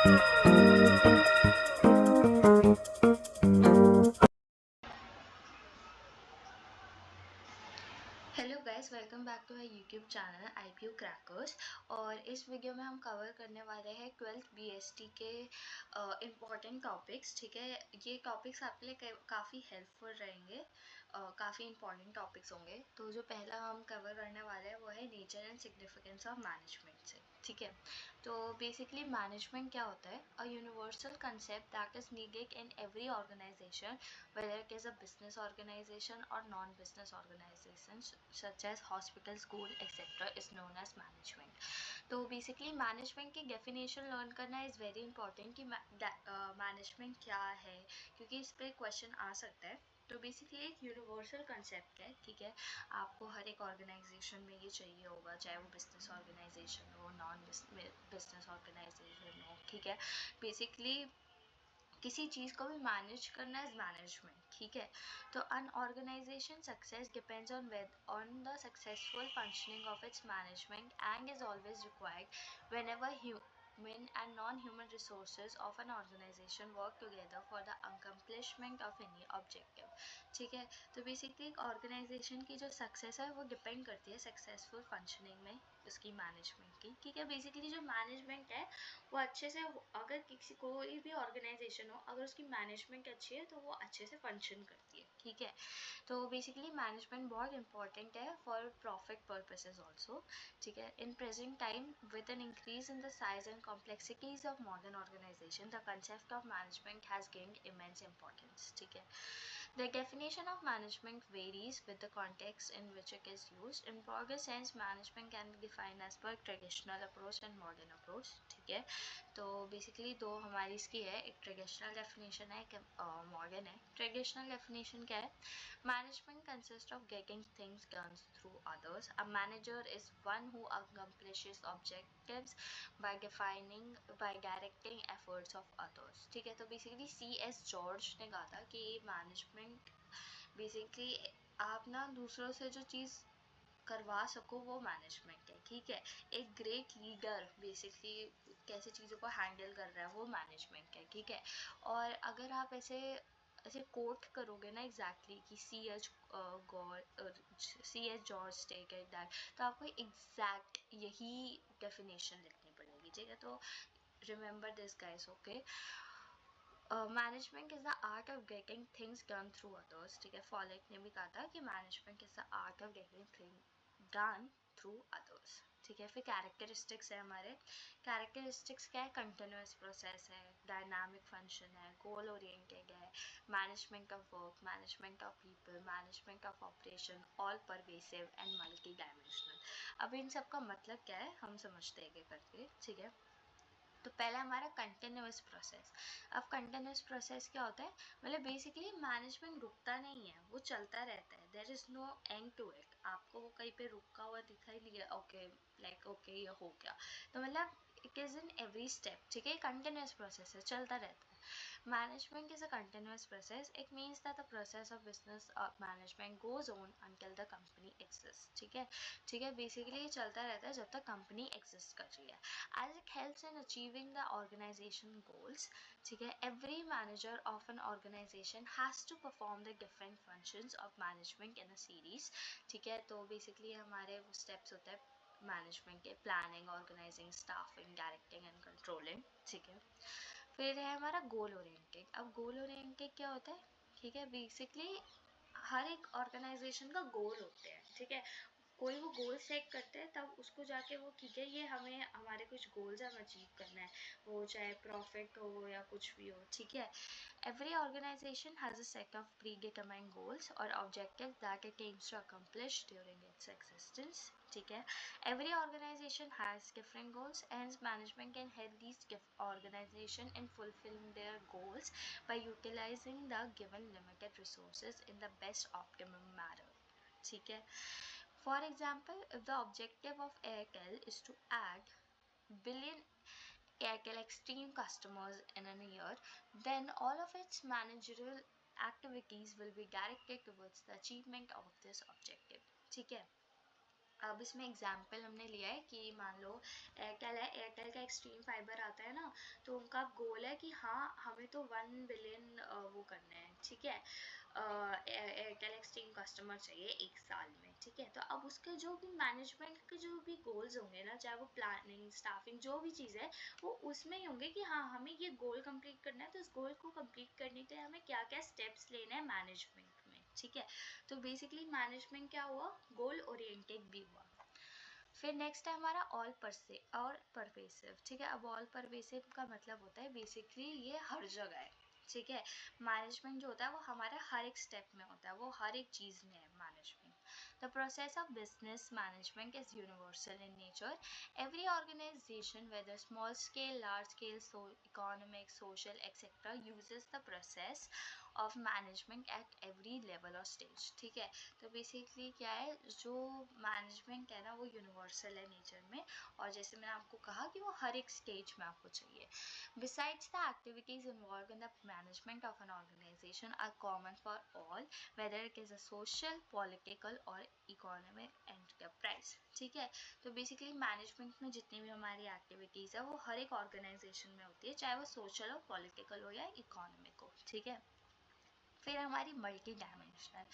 Hello guys, welcome back to our YouTube channel IPU crackers. और इस video में हम कवर करने वाले हैं 12th बीएसटी के इम्पॉर्टेंट टॉपिक्स। ठीक है, ये टॉपिक्स आपके लिए काफ़ी हेल्पफुल रहेंगे, काफ़ी इंपॉर्टेंट टॉपिक्स होंगे। तो जो पहला हम कवर करने वाले हैं वो है nature and significance of management से। ठीक है, तो बेसिकली मैनेजमेंट क्या होता है? A universal concept that is needed in every organisation, whether it is a business organization or non-business organizations such as hospital, school, etc. is known as management. तो basically management की definition learn करना is very important कि management क्या है, क्योंकि इस पर question आ सकता है। तो बेसिकली एक यूनिवर्सल कंसेप्ट है। ठीक है, आपको हर एक ऑर्गेनाइजेशन में ये चाहिए होगा, चाहे वो बिजनेस ऑर्गेनाइजेशन हो, नॉन बिजनेस ऑर्गेनाइजेशन हो। ठीक है, बेसिकली किसी चीज़ को भी मैनेज करना इज मैनेजमेंट। ठीक है, तो an organisation success depends on the successful functioning of its management and is always required whenever human and non-human resources of an organization work together for the accomplishment of any objective। ठीक है, तो basically एक organisation की जो success है वो depend करती है सक्सेसफुल फंक्शनिंग में उसकी मैनेजमेंट की। ठीक है, बेसिकली जो मैनेजमेंट है वो अच्छे से, अगर किसी कोई भी ऑर्गेनाइजेशन हो, अगर उसकी मैनेजमेंट अच्छी है तो वो अच्छे से फंक्शन करती है। ठीक है, तो बेसिकली मैनेजमेंट बहुत इंपॉर्टेंट है फॉर प्रॉफिट पर्पसेस ऑल्सो। ठीक है, in present time with an increase in the size and complexities of modern organisation the concept of management has gained immense importance. ठीक है, the definition of management varies with the context in which it is used. In broader sense, management can be defined as per traditional approach and modern approach। ठीक है, तो basically दो हमारी इसकी है, एक ट्रेडिशनल डेफिनेशन है, एक मॉडर्न है। ट्रेडिशनल डेफिनेशन क्या है? Management consist of getting things done through others. A manager is one who accomplishes objectives by directing efforts of others। ठीक है, तो बेसिकली C.S. जॉर्ज ने कहा था कि मैनेजमेंट बेसिकली आप ना दूसरों से जो चीज़ करवा सको वो मैनेजमेंट है। ठीक है, एक ग्रेट लीडर बेसिकली कैसे चीज़ों को हैंडल कर रहा है वो मैनेजमेंट है। ठीक है, और अगर आप ऐसे ऐसे कोट करोगे ना एग्जैक्टली कि C H George take that, तो आपको एग्जैक्ट यही डेफिनेशन लिखनी पड़ेगी। ठीक है, तो remember this guys. Okay, management is the art of getting things done through others. ठीक है, फॉलेट ने भी कहा था कि management is the art of getting thing done through others. ठीक है, फिर कैरेक्टरिस्टिक्स है हमारे। कैरेक्टरिस्टिक्स क्या है? कंटिन्यूस प्रोसेस है, डायनामिक फंक्शन है, गोल ओरिएंटेड है, management of work, management of people, management of operation, all pervasive and multi dimensional. अब इन सब का मतलब क्या है हम समझते हैं करके। ठीक है, तो पहला हमारा कंटिन्यूस प्रोसेस। अब कंटिन्यूस प्रोसेस क्या होता है? मतलब बेसिकली मैनेजमेंट रुकता नहीं है, वो चलता रहता है। There is no end to it. आपको वो कहीं पे रुका हुआ दिखाई नहीं है, ओके लाइक ओके ये हो गया, तो मतलब it is in every step. ठीक है, कंटिन्यूस प्रोसेस है, चलता रहता है। Management is a continuous process. It means that the process of business management goes on until the company exists। ठीक है, ठीक है, बेसिकली ये चलता रहता है जब तक कंपनी एग्जिस्ट कर रही है। As it helps in achieving the organization goals। ठीक है, every manager of an organization has to perform the different functions of management in a series। ठीक है, तो बेसिकली हमारे वो स्टेप्स होते हैं मैनेजमेंट के: planning, organising, staffing, directing and controlling. ठीक है, फिर है हमारा गोल ओरिएंटेड। अब गोल ओरिएंटेड क्या होता है? ठीक है, बेसिकली हर एक ऑर्गेनाइजेशन का गोल होते हैं। ठीक है, कोई वो गोल सेट करते हैं तब उसको जाके वो, ठीक है ये हमें हमारे कुछ गोल्स हम अचीव करना है, वो चाहे प्रॉफिट हो या कुछ भी हो। ठीक है, every organization has a set of predetermined goals or objectives that it aims to accomplish during its existence। ठीक है, every organization has different goals, hence management can help these organization in fulfilling their goals by utilizing the given limited resources in the best optimum manner। ठीक है, for example, if the objective of Airtel is to add billion Airtel Extreme customers in a year, then all of its managerial activities will be directed towards the achievement of this objective। ठीक है, अब इसमें example हमने लिया है कि मान लो Airtel है, एयरटेल का एक्सट्रीम फाइबर आता है ना, तो उनका गोल है कि हाँ हमें तो 1 बिलियन वो करना है, ठीक है, एयरटेल एक्सट्रीम कस्टमर चाहिए 1 साल में, ठीक है। तो अब उसके जो भी मैनेजमेंट के जो भी गोल्स होंगे ना, चाहे वो प्लानिंग, स्टाफिंग, जो भी चीज़ है वो उसमें ही होंगे कि हाँ हमें ये गोल कंप्लीट करना है, तो इस गोल को कंप्लीट करने के लिए हमें क्या क्या स्टेप्स लेना है मैनेजमेंट में, ठीक है। तो बेसिकली मैनेजमेंट क्या हुआ, गोल ओरिएंटेड भी हुआ। फिर नेक्स्ट है हमारा ऑल परसे और परवेसिव, ठीक है। अब ऑल परवेसिव का मतलब होता है बेसिकली ये हर जगह है, ठीक है। मैनेजमेंट जो होता है वो हमारे हर एक स्टेप में होता है, वो हर एक चीज़ में है management. The process of business management is universal in nature. Every organisation whether small scale, large scale, economic, social etcetera uses the process of management at every level और स्टेज, ठीक है। तो बेसिकली क्या है, जो मैनेजमेंट है ना वो यूनिवर्सल है नेचर में, और जैसे मैंने आपको कहा कि वो हर एक स्टेज में आपको चाहिए। Besides, the activities involved in the management of an organization are common for all, whether it is a social, political or economic enterprise, ठीक है। तो बेसिकली मैनेजमेंट में जितनी भी हमारी एक्टिविटीज़ है वो हर एक ऑर्गेनाइजेशन में होती है, चाहे वो सोशल हो, पॉलिटिकल हो या इकोनॉमिक हो, ठीक है। फिर हमारी मल्टी डायमेंशनल।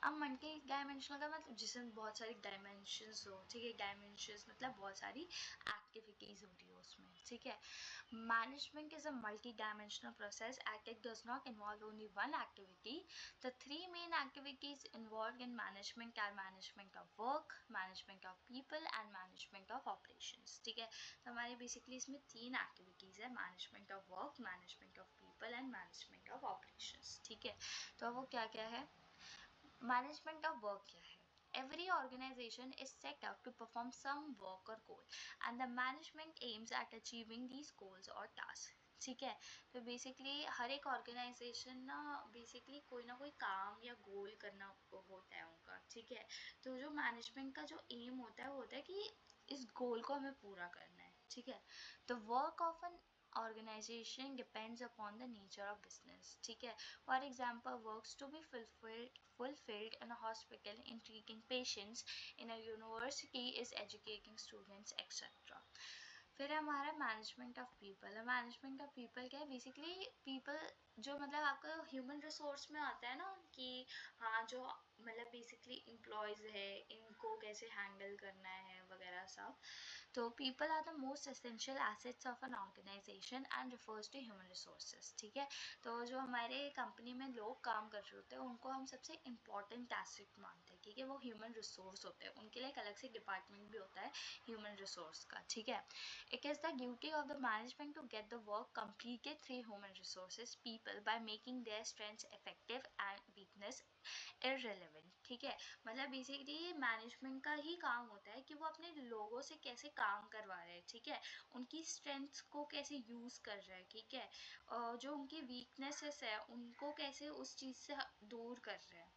अब मल्टी डायमेंशनल का मतलब जिसमें बहुत सारी डायमेंशंस हो, ठीक है। डायमेंशंस मतलब बहुत सारी एक्टिविटीज़ होती है उसमें, ठीक है। Management is a multi dimensional process at it does not involve only one activity. The three main activities involve in management are management of work, management of people and management of operations, ठीक है। तो हमारी basically इसमें 3 activities है, management of work, management of people and management of operations, ठीक है। तो वो क्या क्या है, मैनेजमेंट ऑफ वर्क क्या है। Every organization is set up to perform some work or goal, and the management aims at achieving these goals or tasks, ठीक है। तो बेसिकली हर एक ऑर्गेनाइजेशन ना बेसिकली कोई ना कोई काम या गोल करना होता है उनका, ठीक है। तो जो मैनेजमेंट का जो एम होता है वो होता है कि इस गोल को हमें पूरा करना है, ठीक है। तो work of an organization depends upon the nature of business, ठीक है। For example, works to be fulfilled in a hospital, in treating patients, in a university is educating students, etc. फिर हमारा management of people. Management of people क्या है, basically people जो मतलब आपका human resource में आता है ना, कि हाँ जो मतलब बेसिकली एम्प्लॉयज़ है इनको कैसे हैंडल करना है वगैरह सब। तो people are the most essential assets of an organisation and refers to human resources, ठीक है। तो जो हमारे कंपनी में लोग काम कर रहे होते हैं उनको हम सबसे इम्पॉर्टेंट एसेट मानते हैं, ठीक है। वो ह्यूमन रिसोर्स होते हैं, उनके लिए एक अलग से डिपार्टमेंट भी होता है ह्यूमन रिसोर्स का, ठीक है। It is the duty of the management to get the work completed through human resources people by making their strengths effective and weakness irrelevant, ठीक है। मतलब बेसिकली मैनेजमेंट का ही काम होता है कि वो अपने लोगों से कैसे काम करवा रहे हैं, ठीक है। उनकी स्ट्रेंथ्स को कैसे यूज़ कर रहे हैं, ठीक है। जो उनकी वीकनेसेस है उनको कैसे उस चीज़ से दूर कर रहे हैं।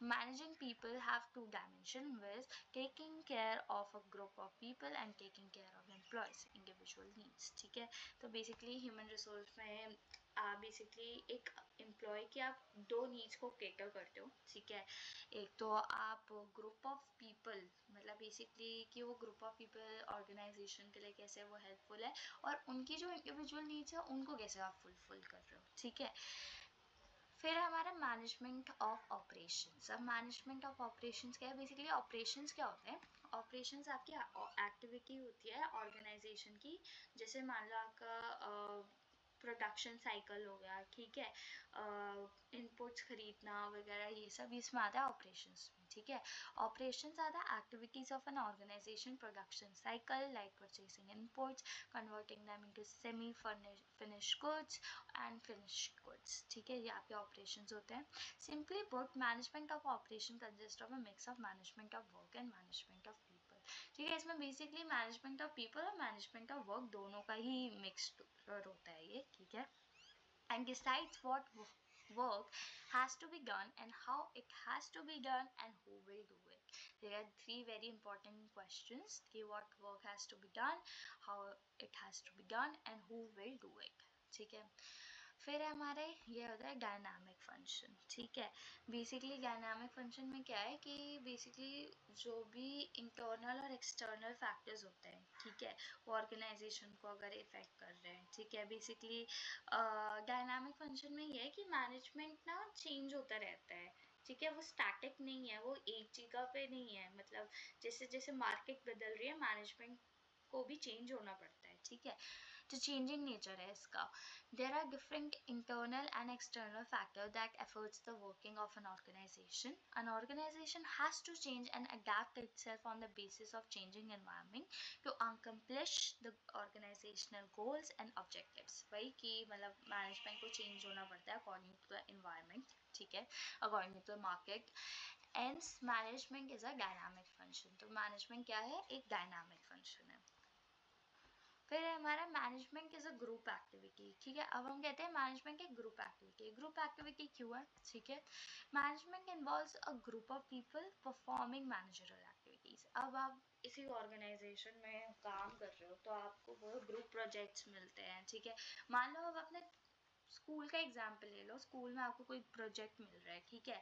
Managing people have two dimensions, with taking care of a group of people and taking care of employees individual needs, ठीक है। तो बेसिकली ह्यूमन रिसोर्स में बेसिकली एक एम्प्लॉय की आप 2 नीड्स को केटर करते हो, ठीक है। एक तो आप ग्रुप ऑफ पीपल, मतलब बेसिकली कि वो ग्रुप ऑफ पीपल ऑर्गेनाइजेशन के लिए कैसे वो हेल्पफुल है, और उनकी जो इंडिविजुअल नीड्स है उनको कैसे आप फुलफिल कर रहे हो, ठीक है। फिर हमारा मैनेजमेंट ऑफ ऑपरेशंस। अब मैनेजमेंट ऑफ ऑपरेशंस क्या है, बेसिकली ऑपरेशंस क्या होते हैं, ऑपरेशंस आपकी एक्टिविटी होती है ऑर्गेनाइजेशन की। जैसे मान लो आपका प्रोडक्शन साइकिल हो गया, ठीक है। इनपुट्स खरीदना वगैरह ये सब इसमें आता है ऑपरेशंस में, ठीक है। Operations are the activities of an organisation production cycle like purchasing inputs, converting them into semi finished goods and finished goods, ठीक है। ये आपके ऑपरेशंस होते हैं। Simply put, management of operation consist of a mix of management of work and management of people, ठीक है। इसमें basically management of people और मैनेजमेंट ऑफ वर्क दोनों का ही मिक्सड होता है ये, ठीक है। And decides what work has to be done and how it has to be done and who will do it. There are 3 very important questions, कि what work has to be done, how it has to be done and who will do it, ठीक है। फिर हमारे ये होता है dynamic function, ठीक है। बेसिकली डायनामिक फंक्शन में क्या है कि बेसिकली जो भी इंटरनल और एक्सटर्नल फैक्टर्स होते हैं, ठीक है, वो ऑर्गेनाइजेशन को अगर इफेक्ट कर रहे हैं, ठीक है। बेसिकली डायनामिक फंक्शन में ये है कि मैनेजमेंट ना चेंज होता रहता है, ठीक है, वो स्टैटिक नहीं है, वो एक जगह पे नहीं है। मतलब जैसे जैसे मार्केट बदल रही है, मैनेजमेंट को भी चेंज होना पड़ता है, ठीक है। तो चेंजिंग नेचर है इसका। There are different internal and external factor that affects the working of an organisation. An organization has to change and adapt itself on the basis of changing environment to accomplish the organizational goals and objectives. वही कि मतलब management को change होना पड़ता है according to the environment, ठीक है, according to the market. Hence management is a dynamic function. तो मैनेजमेंट क्या है? एक डायनामिक फंक्शन है. फिर हमारा management is a group activity, ठीक है. अब हम कहते हैं मैनेजमेंट एक ग्रुप एक्टिविटी. ग्रुप एक्टिविटी क्यों है? ठीक है, management involves a group of people performing managerial activities. अब आप इसी ऑर्गेनाइजेशन में काम कर रहे हो तो आपको वो ग्रुप प्रोजेक्ट्स मिलते हैं, ठीक है. मान लो आप अपने स्कूल का एग्जाम्पल ले लो. स्कूल में आपको कोई प्रोजेक्ट मिल रहा है, ठीक है,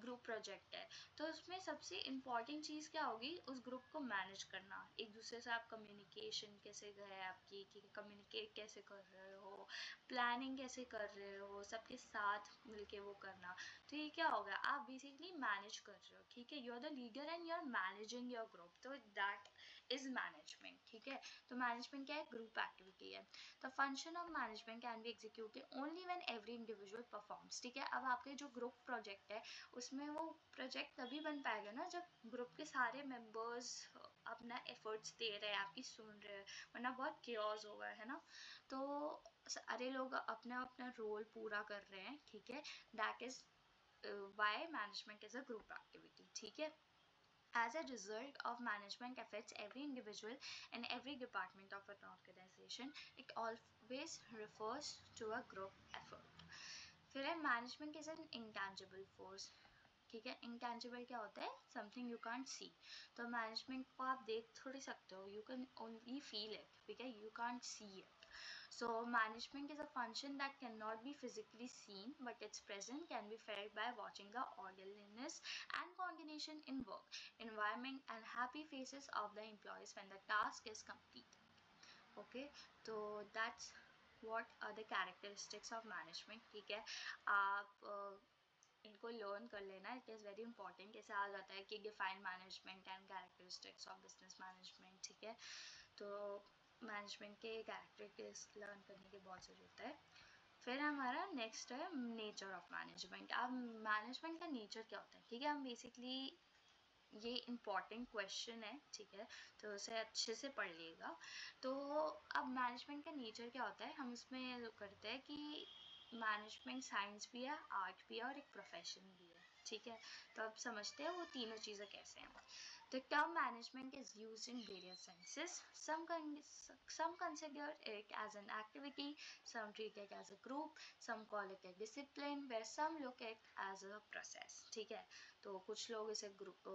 ग्रुप प्रोजेक्ट है. तो उसमें सबसे इम्पॉर्टेंट चीज़ क्या होगी? उस ग्रुप को मैनेज करना. एक दूसरे से आप कम्युनिकेशन कैसे है आपकी, कि कम्युनिकेट कैसे कर रहे हो, प्लानिंग कैसे कर रहे हो, सबके साथ मिलके वो करना. तो ये क्या होगा? आप बेसिकली मैनेज कर रहे हो, ठीक है. You are the leader and you are managing your group. तो दैट इज मैनेजमेंट, ठीक है. तो मैनेजमेंट क्या है? ग्रुप एक्टिविटी है. The function of management can be executed only when every individual performs, ठीक है. अब आपके जो ग्रुप प्रोजेक्ट है उसमें वो प्रोजेक्ट तभी बन पाएगा ना जब ग्रुप के सारे मेंबर्स अपना एफर्ट्स दे रहे हैं, आपकी सुन रहे हैं, वरना बहुत केओस होगा, है ना. तो सारे लोग अपना अपना रोल पूरा कर रहे हैं, ठीक है. That is why management is a group activity, ठीक है. As a result of management affects every individual and every department of an organization, it always refers to a group effort. फिर है management is an intangible force, ठीक है. Intangible क्या होता है? Something you can't see. तो management को आप देख थोड़ी सकते हो, you can only feel it, ठीक है, you can't see it. So management is a function that cannot be physically seen, but its presence can be felt by watching the orderliness and coordination in work environment and happy faces of the employees when the task is completed. Okay, so that's what are the characteristics of management, ठीक है. आप इनको learn कर लेना. It is very important. ऐसे आ जाता है कि define management and characteristics of business management, ठीक है. तो मैनेजमेंट के कैरेक्टरिस्टिक्स लर्न करने की बहुत ज़रूरत है. फिर हमारा नेक्स्ट है नेचर ऑफ मैनेजमेंट. अब मैनेजमेंट का नेचर क्या होता है, ठीक है. हम बेसिकली ये इम्पॉर्टेंट क्वेश्चन है, ठीक है, तो उसे अच्छे से पढ़ लीजिएगा. तो अब मैनेजमेंट का नेचर क्या होता है, हम इसमें करते हैं कि मैनेजमेंट साइंस भी है, आर्ट भी है और एक प्रोफेशन भी है, ठीक है. तो अब समझते हैं वो तीनों चीज़ें कैसे हैं. The term management is used in various senses. Some consider it as an activity, some treat it as a group, some call it a discipline, where some look at it as a process, ठीक है. तो कुछ लोग इसे group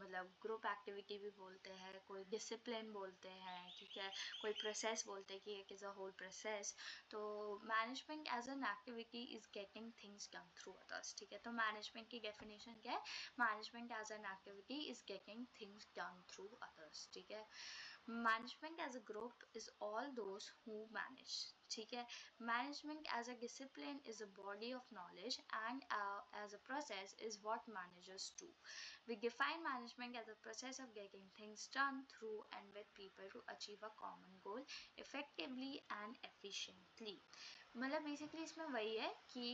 मतलब group activity भी बोलते हैं, कोई डिसिप्लिन बोलते हैं, ठीक है, कोई प्रोसेस बोलते हैं कि it is a whole process. तो management as an activity is getting things done through others, ठीक है. तो मैनेजमेंट की डेफिनेशन क्या है? Management as an activity is getting things done through others, ठीक है. Management as a group is all those who manage, ठीक है. Management as a discipline is a body of knowledge and as a process is what managers do. We define management as a process of getting things done through and with people to achieve a common goal effectively and efficiently. मतलब basically इसमें वही है कि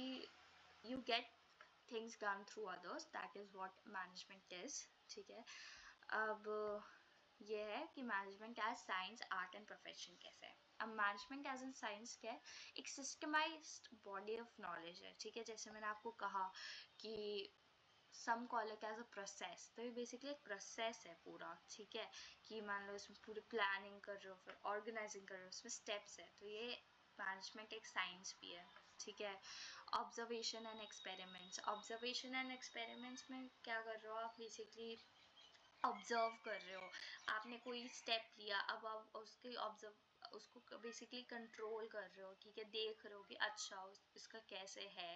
you get things done through others, that is what management is, ठीक है. अब ये है कि management as science, art and profession कैसे है. अब मैनेजमेंट एज एन साइंस क्या है? एक सिस्टमाइज्ड बॉडी ऑफ नॉलेज है, ठीक है. जैसे मैंने आपको कहा कि some call it as a process, तो ये बेसिकली एक प्रोसेस है पूरा, ठीक है. कि मान लो इसमें पूरी प्लानिंग कर रहे हो, फिर ऑर्गेनाइजिंग कर रहे हो, उसमें स्टेप्स है. तो ये मैनेजमेंट एक साइंस भी है, ठीक है. Observation and experiments. Observation and experiments में क्या कर रहे हो आप? बेसिकली ऑब्जर्व कर रहे हो. आपने कोई स्टेप लिया, अब आप उसकी उसको बेसिकली कंट्रोल कर रहे हो, ठीक है, देख रहे हो कि अच्छा इसका कैसे है,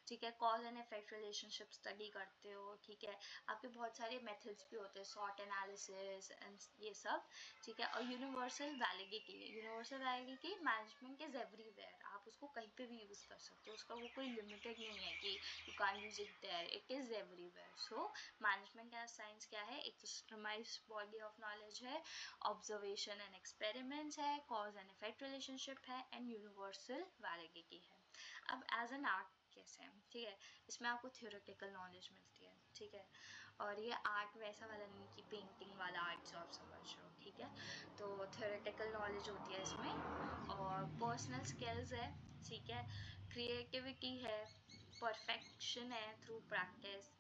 ठीक है, cause and effect relationship study करते हो, ठीक है। आपके बहुत सारे मेथड्स भी होते हैं, सॉर्ट एनालिसिस एंड ये सब, ठीक है। और universal validity management is everywhere, आप उसको कहीं पे भी यूज़ कर सकते हो, उसका वो कोई लिमिटेड नहीं है कि you can't use it there, it is everywhere. So management as science क्या है, एक सिस्टमाइज्ड बॉडी ऑफ नॉलेज है, ऑब्जर्वेशन एंड एक्सपेरिमेंट्स है, कॉज एंड इफेक्ट रिलेशनशिप है एंड यूनिवर्सल वैलिडिटी है। अब एज एन आर्ट कैसे है, ठीक है, इसमें आपको थियोरेटिकल नॉलेज मिलती है, ठीक है। और ये आर्ट वैसा वाला नहीं कि पेंटिंग वाला आर्ट जो आप समझ रहे हो, ठीक है। तो थियोरेटिकल नॉलेज होती है इसमें, और पर्सनल स्किल्स है, ठीक है, क्रिएटिविटी है, परफेक्शन है through practice.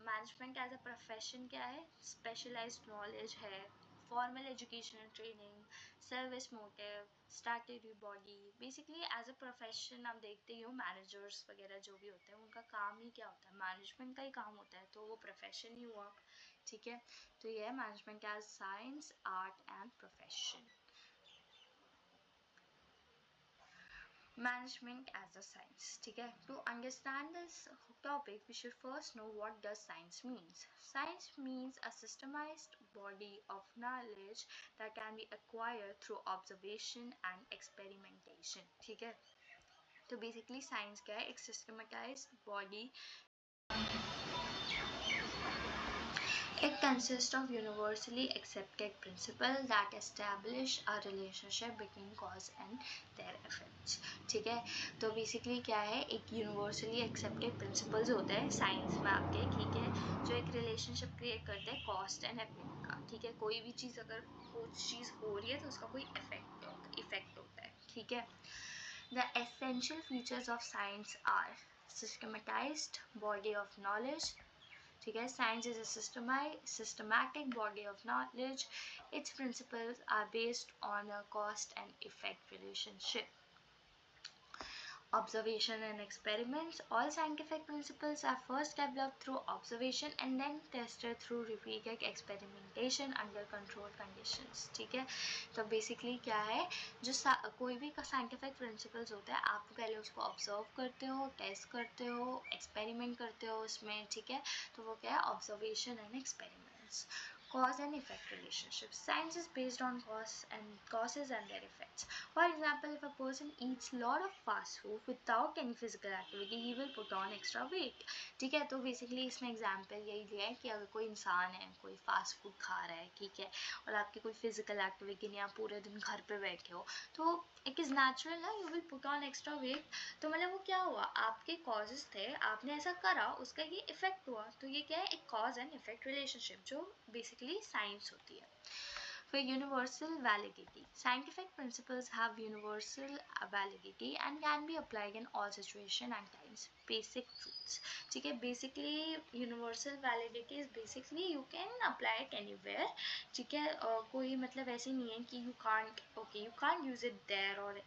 Management as a profession क्या है, स्पेशलाइज्ड नॉलेज है, formal educational training, service motive, statutory body. Basically as a profession आप देखते ही हो, मैनेजर्स वगैरह जो भी होते हैं उनका काम ही क्या होता है, मैनेजमेंट का ही काम होता है, तो वो प्रोफेशन ही हुआ, ठीक है। तो ये है management as science, art and profession. Management as a science, ठीक है। To understand this topic we should first know what does science means. Science means a systemized body of knowledge that can be acquired through observation and experimentation, ठीक है। तो basically science क्या है, एक systematised body, It consists of universally accepted principles that establish a relationship between cause and their effects, ठीक है। तो basically क्या है, एक यूनिवर्सली एक्सेप्टेड प्रिंसिपल्स होते हैं साइंस में आपके, ठीक है, जो एक रिलेशनशिप क्रिएट करते हैं कॉस्ट एंड इफेक्ट का, ठीक है। कोई भी चीज़ अगर कुछ चीज़ हो रही है तो उसका कोई इफेक्ट होता है, ठीक है। The essential features of science are systematized body of knowledge, ठीक है। Science is a systematic body of knowledge. Its principles are based on a cause and effect relationship. Observation and experiments. All scientific principles are first developed through observation and then tested through repeated experimentation under controlled conditions, ठीक है। तो basically क्या है, जो कोई भी scientific principles होते हैं, आप पहले उसको ऑब्जर्व करते हो, टेस्ट करते हो, एक्सपेरिमेंट करते हो उसमें, ठीक है। तो वो क्या है, observation and experiments. Cause and effect relationship. Science is based on causes and their effects. For example, if a person eats lot of fast food without any physical activity, he will put on extra weight, ठीक है। तो basically इसमें example यही दिया है कि अगर कोई इंसान है, कोई फास्ट फूड खा रहा है, ठीक है, और आपकी कोई फिजिकल एक्टिविटी नहीं, आप पूरे दिन घर पे बैठे हो, तो इट इज़ नेचुरल ना, you will put on extra weight. तो मतलब वो क्या हुआ, आपके कॉजेज थे, आपने ऐसा करा, उसका ये इफेक्ट हुआ, तो ये क्या है, एक कॉज एंड इफेक्ट रिलेशनशिप जो बेसिकली साइंस होती है। फिर universal validity. Scientific principles have universal validity and can be applied in all situations and times. Basic truths, ठीक है। Basically universal validity is basically you can apply it anywhere, ठीक है। कोई मतलब ऐसे नहीं है कि you can't use it there और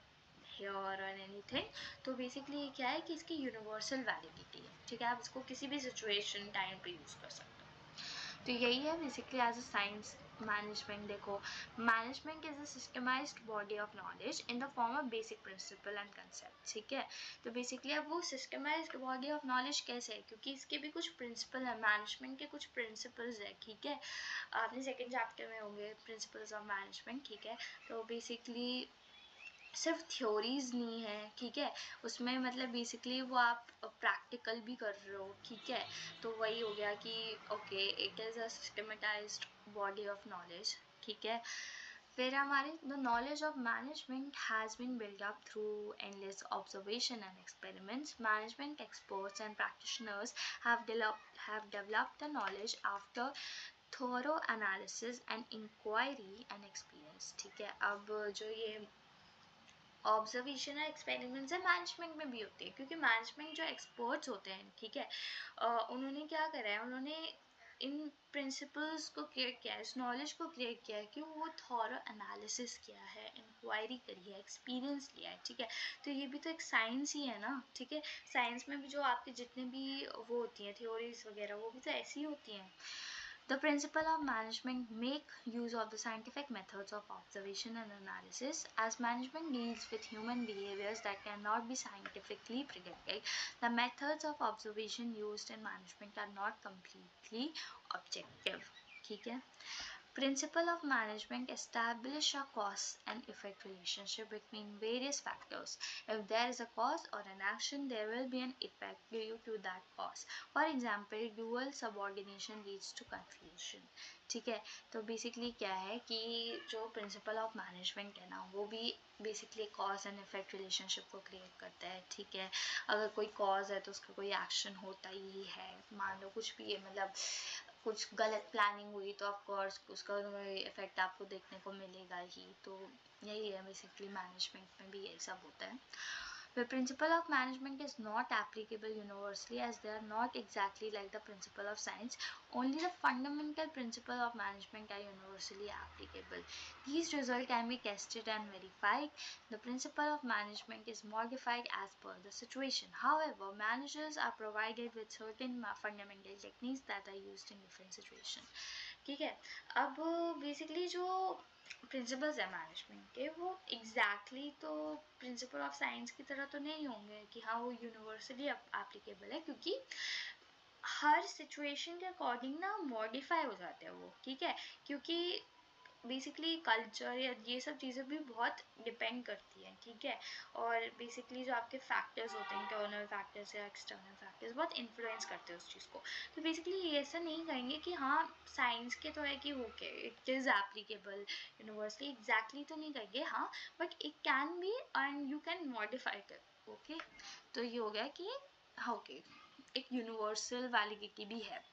here or anything. तो बेसिकली क्या है कि इसकी यूनिवर्सल वैलिडिटी है, ठीक है, आप इसको किसी भी सिचुएशन टाइम पे यूज़ कर सकते हो। तो यही है basically as a science management. देखो, management is a systemised body of knowledge in the form of basic principle and concept, ठीक है। तो बेसिकली अब वो सिस्टमाइज्ड बॉडी ऑफ नॉलेज कैसे है, क्योंकि इसके भी कुछ प्रिंसिपल है, मैनेजमेंट के कुछ प्रिंसिपल्स है, ठीक है। आपने सेकेंड चैप्टर में होंगे प्रिंसिपल्स ऑफ मैनेजमेंट, ठीक है। तो बेसिकली सिर्फ थ्योरीज नहीं है, ठीक है, उसमें मतलब बेसिकली वो आप प्रैक्टिकल भी कर रहे हो, ठीक है। तो वही हो गया कि okay, it is a systematised body of knowledge, ठीक है। फिर हमारे the knowledge of management has been build up through endless observation and experiments. Management experts and practitioners have developed the knowledge after thorough analysis and inquiry and experience, ठीक है। अब जो ये observation और एक्सपेरिमेंट्स है मैनेजमेंट में भी होती है, क्योंकि मैनेजमेंट जो एक्सपर्ट्स होते हैं, ठीक है, उन्होंने क्या करा है, उन्होंने इन प्रिंसिपल्स को क्रिएट किया है, इस नॉलेज को क्रिएट किया है कि वो थॉरो एनालिसिस किया है, इंक्वायरी करी है, एक्सपीरियंस लिया है, ठीक है। तो ये भी तो एक साइंस ही है ना, ठीक है। साइंस में भी जो आपके जितने भी वो होती हैं थ्योरीज वगैरह, वो भी तो ऐसी ही होती हैं। The principle of management make use of the scientific methods of observation and analysis. As management deals with human behaviors that cannot be scientifically predicted, the methods of observation used in management are not completely objective. ठीक है. Principle of management establish a cause and effect relationship between various factors. If there is a cause or an action, there will be an effect due to that cause. For example, dual subordination leads to confusion. ठीक है. तो basically क्या है कि जो principal of management है ना, वो भी basically cause and effect relationship को क्रिएट करता है. ठीक है. अगर कोई कॉज है तो उसका कोई एक्शन होता ही है. मान लो कुछ भी है, मतलब कुछ गलत प्लानिंग हुई तो ऑफकोर्स उसका इफेक्ट आपको देखने को मिलेगा ही. तो यही है बेसिकली, मैनेजमेंट में भी यही सब होता है. The principle of management is not applicable universally as they are not exactly like the principle of science. Only the fundamental principle of management are universally applicable. These results can be tested and verified. The principle of management is modified as per the situation. However, managers are provided with certain fundamental techniques that are used in different situations. ठीक है. अब basically जो principles है management के, वो exactly तो principle of science की तरह तो नहीं होंगे कि हाँ वो यूनिवर्सली एप्लीकेबल है, क्योंकि हर सिचुएशन के अकॉर्डिंग ना मॉडिफाई हो जाते हैं वो. ठीक है. क्योंकि बेसिकली कल्चर या ये सब चीज़ें भी बहुत डिपेंड करती हैं. ठीक है. और बेसिकली जो आपके फैक्टर्स होते हैं, इंटरनल फैक्टर्स या एक्सटर्नल फैक्टर्स, बहुत इन्फ्लुएंस करते हैं उस चीज़ को. तो बेसिकली ये ऐसा नहीं कहेंगे कि हाँ साइंस के तो है कि okay it is applicable universally, exactly तो नहीं कहेंगे. हाँ, but it can be and you can modify it. Okay. तो ये हो गया कि ओके एक यूनिवर्सल वैलिडिटी भी है.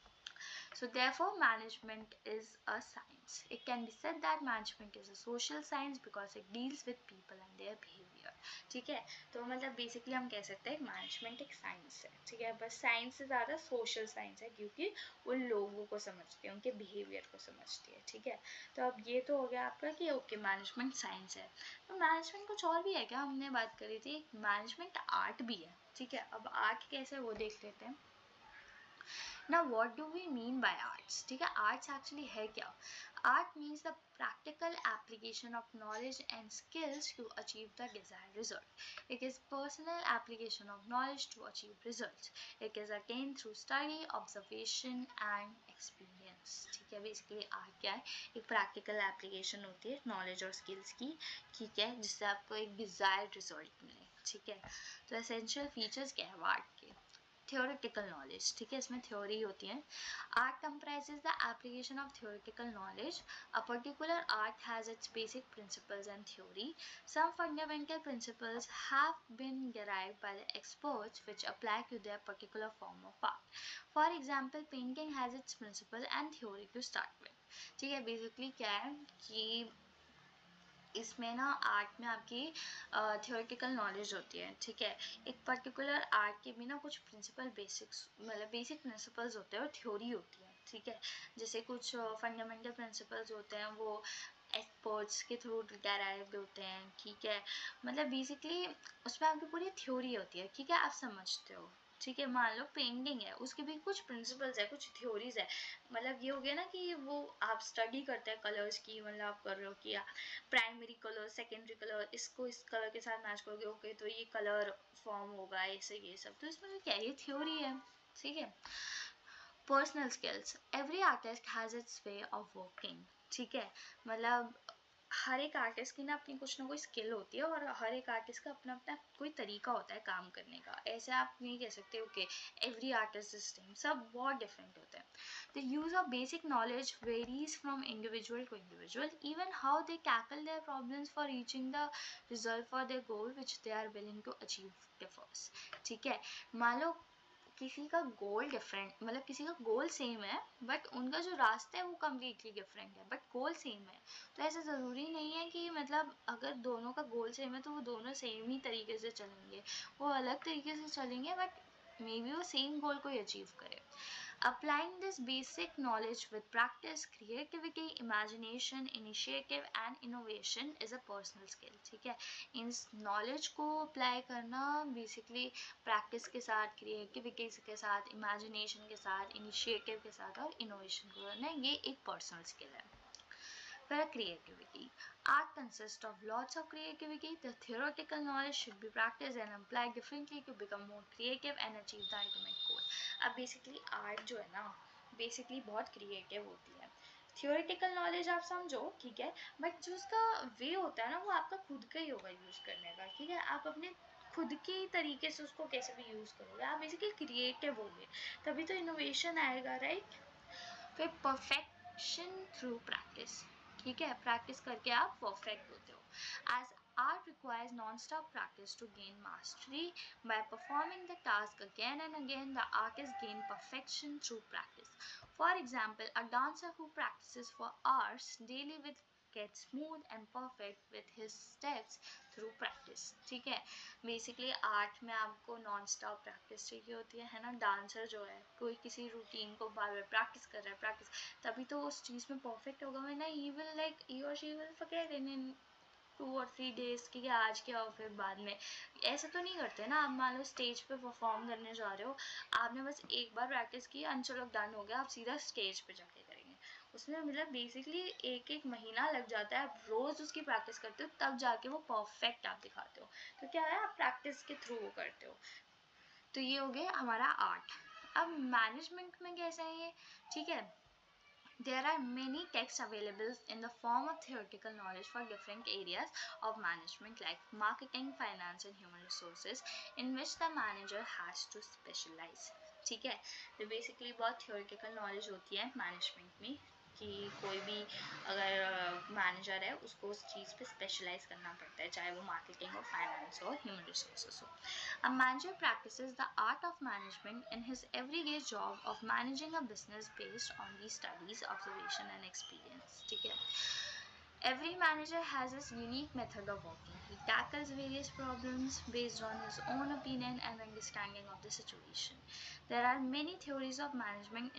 So therefore management is a science. It can be said that management is a social science because it deals with people and their behavior. ठीक है. तो मतलब बेसिकली हम कह सकते हैं मैनेजमेंट एक साइंस है. ठीक है. बस साइंस से ज़्यादा सोशल साइंस है, क्योंकि वो लोगों को समझती है, उनके बिहेवियर को समझती है. ठीक है. तो अब ये तो हो गया आपका कि ओके मैनेजमेंट साइंस है. तो मैनेजमेंट कुछ और भी है क्या? हमने बात करी थी मैनेजमेंट आर्ट भी है. ठीक है. अब आर्ट कैसे वो देख लेते हैं. Now what do we mean by arts? ठीक है. arts actually है क्या? Art means the practical application of knowledge and skills to achieve the desired result. It is personal application of knowledge to achieve results. It is attained through study, observation and experience. ठीक है. basically art क्या है? एक practical application होती है knowledge और skills की. ठीक है. जिससे आपको एक desired result मिले. ठीक है. तो essential features क्या है art के? theoretical knowledge. ठीक है. इसमें theory होती है. Art comprises the application of theoretical knowledge. A particular art has its basic principles and theory. Some fundamental principles have been derived by the experts which apply to their particular form of art. For example, painting has its principle and theory to start with. ठीक है. basically क्या है कि इसमें ना art में आपकी theoretical knowledge होती है. ठीक है. एक पर्टिकुलर आर्ट के भी ना कुछ प्रिंसिपल बेसिक्स, मतलब बेसिक प्रिंसिपल्स होते हैं और थ्योरी होती है. ठीक है. जैसे कुछ फंडामेंटल प्रिंसिपल्स होते हैं वो एक्सपर्ट्स के थ्रू डेराइव्ड होते हैं. ठीक है. मतलब बेसिकली उसमें आपकी पूरी थ्योरी होती है. ठीक है. आप समझते हो. ठीक है. मान लो पेंटिंग है, उसके भी कुछ प्रिंसिपल्स है, कुछ थ्योरीज है. मतलब ये हो गया ना कि वो आप स्टडी करते हैं कलर्स की, मतलब आप कर रहे हो कि प्राइमरी कलर, सेकेंडरी कलर, इसको इस कलर के साथ मैच करोगे, ओके तो ये कलर फॉर्म होगा, ऐसे ये सब. तो इसमें क्या है, ये थ्योरी है. ठीक है. Personal skills. Every artist has its way of working. ठीक है. मतलब हर एक आर्टिस्ट की ना अपनी कुछ ना कोई स्किल होती है और हर एक आर्टिस्ट का अपना अपना कोई तरीका होता है काम करने का. ऐसे आप नहीं कह सकते okay every artist is same. सब बहुत डिफरेंट होते हैं. The use of basic knowledge varies from individual to individual. Even how they tackle their problems for reaching the result for their goal which they are willing to achieve differs. ठीक है. मान लो किसी का गोल different, मतलब किसी का गोल same है but उनका जो रास्ता है वो कम्प्लीटली डिफरेंट है, बट गोल सेम है. तो ऐसा ज़रूरी नहीं है कि मतलब अगर दोनों का गोल सेम है तो वो दोनों सेम ही तरीके से चलेंगे. वो अलग तरीके से चलेंगे बट मे बी वो सेम गोल को ही अचीव करे. Applying this basic knowledge with practice, creativity, imagination, initiative and innovation is a personal skill. ठीक है, इस नॉलेज को अप्लाई करना बेसिकली प्रैक्टिस के साथ, क्रिएटिविटी के साथ, इमेजिनेशन के साथ, इनिशिएटिव के साथ और इनोवेशन को करना, ये एक पर्सनल स्किल है. For creativity, art consists of lots of creativity. The theoretical knowledge should be practiced and applied differently to become more creative and achieve the ultimate goal. अब basically art जो है ना, basically बहुत creative होती है. Theoretical knowledge आप समझो, ठीक है, बट जो उसका वे होता है ना, वो आपका खुद का ही होगा यूज़ करने का. ठीक है, आप अपने खुद के तरीके से उसको कैसे भी यूज़ करोगे, आप बेसिकली क्रिएटिव होगे, तभी तो इनोवेशन आएगा, राइट. फिर परफेक्शन थ्रू प्रैक्टिस. ठीक है, प्रैक्टिस करके आप परफेक्ट होते हो. As art requires non-stop practice to gain mastery. By performing the task again and again, the artist gain perfection through practice. For example, a dancer who practices for hours daily with get smooth and perfect with his steps through practice. ठीक है, basically art में आपको non stop practice चाहिए होती है ना. Dancer जो है, कोई किसी रूटीन को बार बार प्रैक्टिस कर रहा है, प्रैक्टिस, तभी तो उस चीज़ में परफेक्ट होगा, वरना ही और शी विल फॉरगेट इन 2 और 3 डेज़ की, आज किया और फिर बाद में. ऐसा तो नहीं करते ना. आप मान लो स्टेज पे परफॉर्म करने जा रहे हो, आपने बस एक बार प्रैक्टिस की, चलो डन हो गया, आप सीधा स्टेज पे जाके करेंगे. उसमें मतलब बेसिकली एक एक महीना लग जाता है. आप रोज़ उसकी प्रैक्टिस करते हो, तब जाके वो परफेक्ट आप दिखाते हो. तो क्या है, आप प्रैक्टिस के थ्रू वो करते हो. तो ये हो गया हमारा आर्ट. अब मैनेजमेंट में कैसा है ये, ठीक है. There are many texts available in the form of theoretical knowledge for different areas of management like marketing, finance and human resources, in which the manager has to specialize. ठीक है, तो बेसिकली बहुत theoretical knowledge होती है management में, कि कोई भी अगर मैनेजर है, उसको उस चीज़ पे स्पेशलाइज करना पड़ता है, चाहे वो मार्केटिंग हो, फाइनेंस हो, ह्यूमन रिसोर्सेस हो. A manager practices the art of management in his everyday job of managing a business based on the studies, observation and experience. ठीक है, every manager has his unique method of working. He tackles various problems based on his own opinion and understanding of the situation. There are many theories of management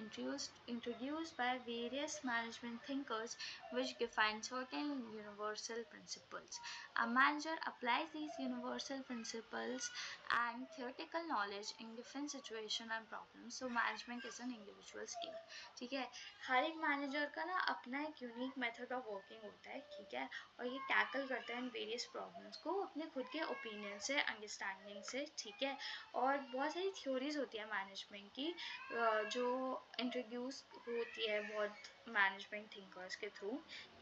introduced by various management thinkers which define certain universal principles. A manager applies these universal principles and theoretical knowledge in different situations and problems. So management is an individual skill. ठीक है, हर एक manager का ना अपना एक unique method of working होता है. ठीक है, और ये टैकल करता है इन वेरियस प्रॉब्लम्स को अपने खुद के ओपिनियन से, अंडरस्टैंडिंग से. ठीक है, और बहुत सारी थ्योरीज होती है मैनेजमेंट की जो इंट्रोड्यूस होती है बहुत मैनेजमेंट थिंकर्स के थ्रू,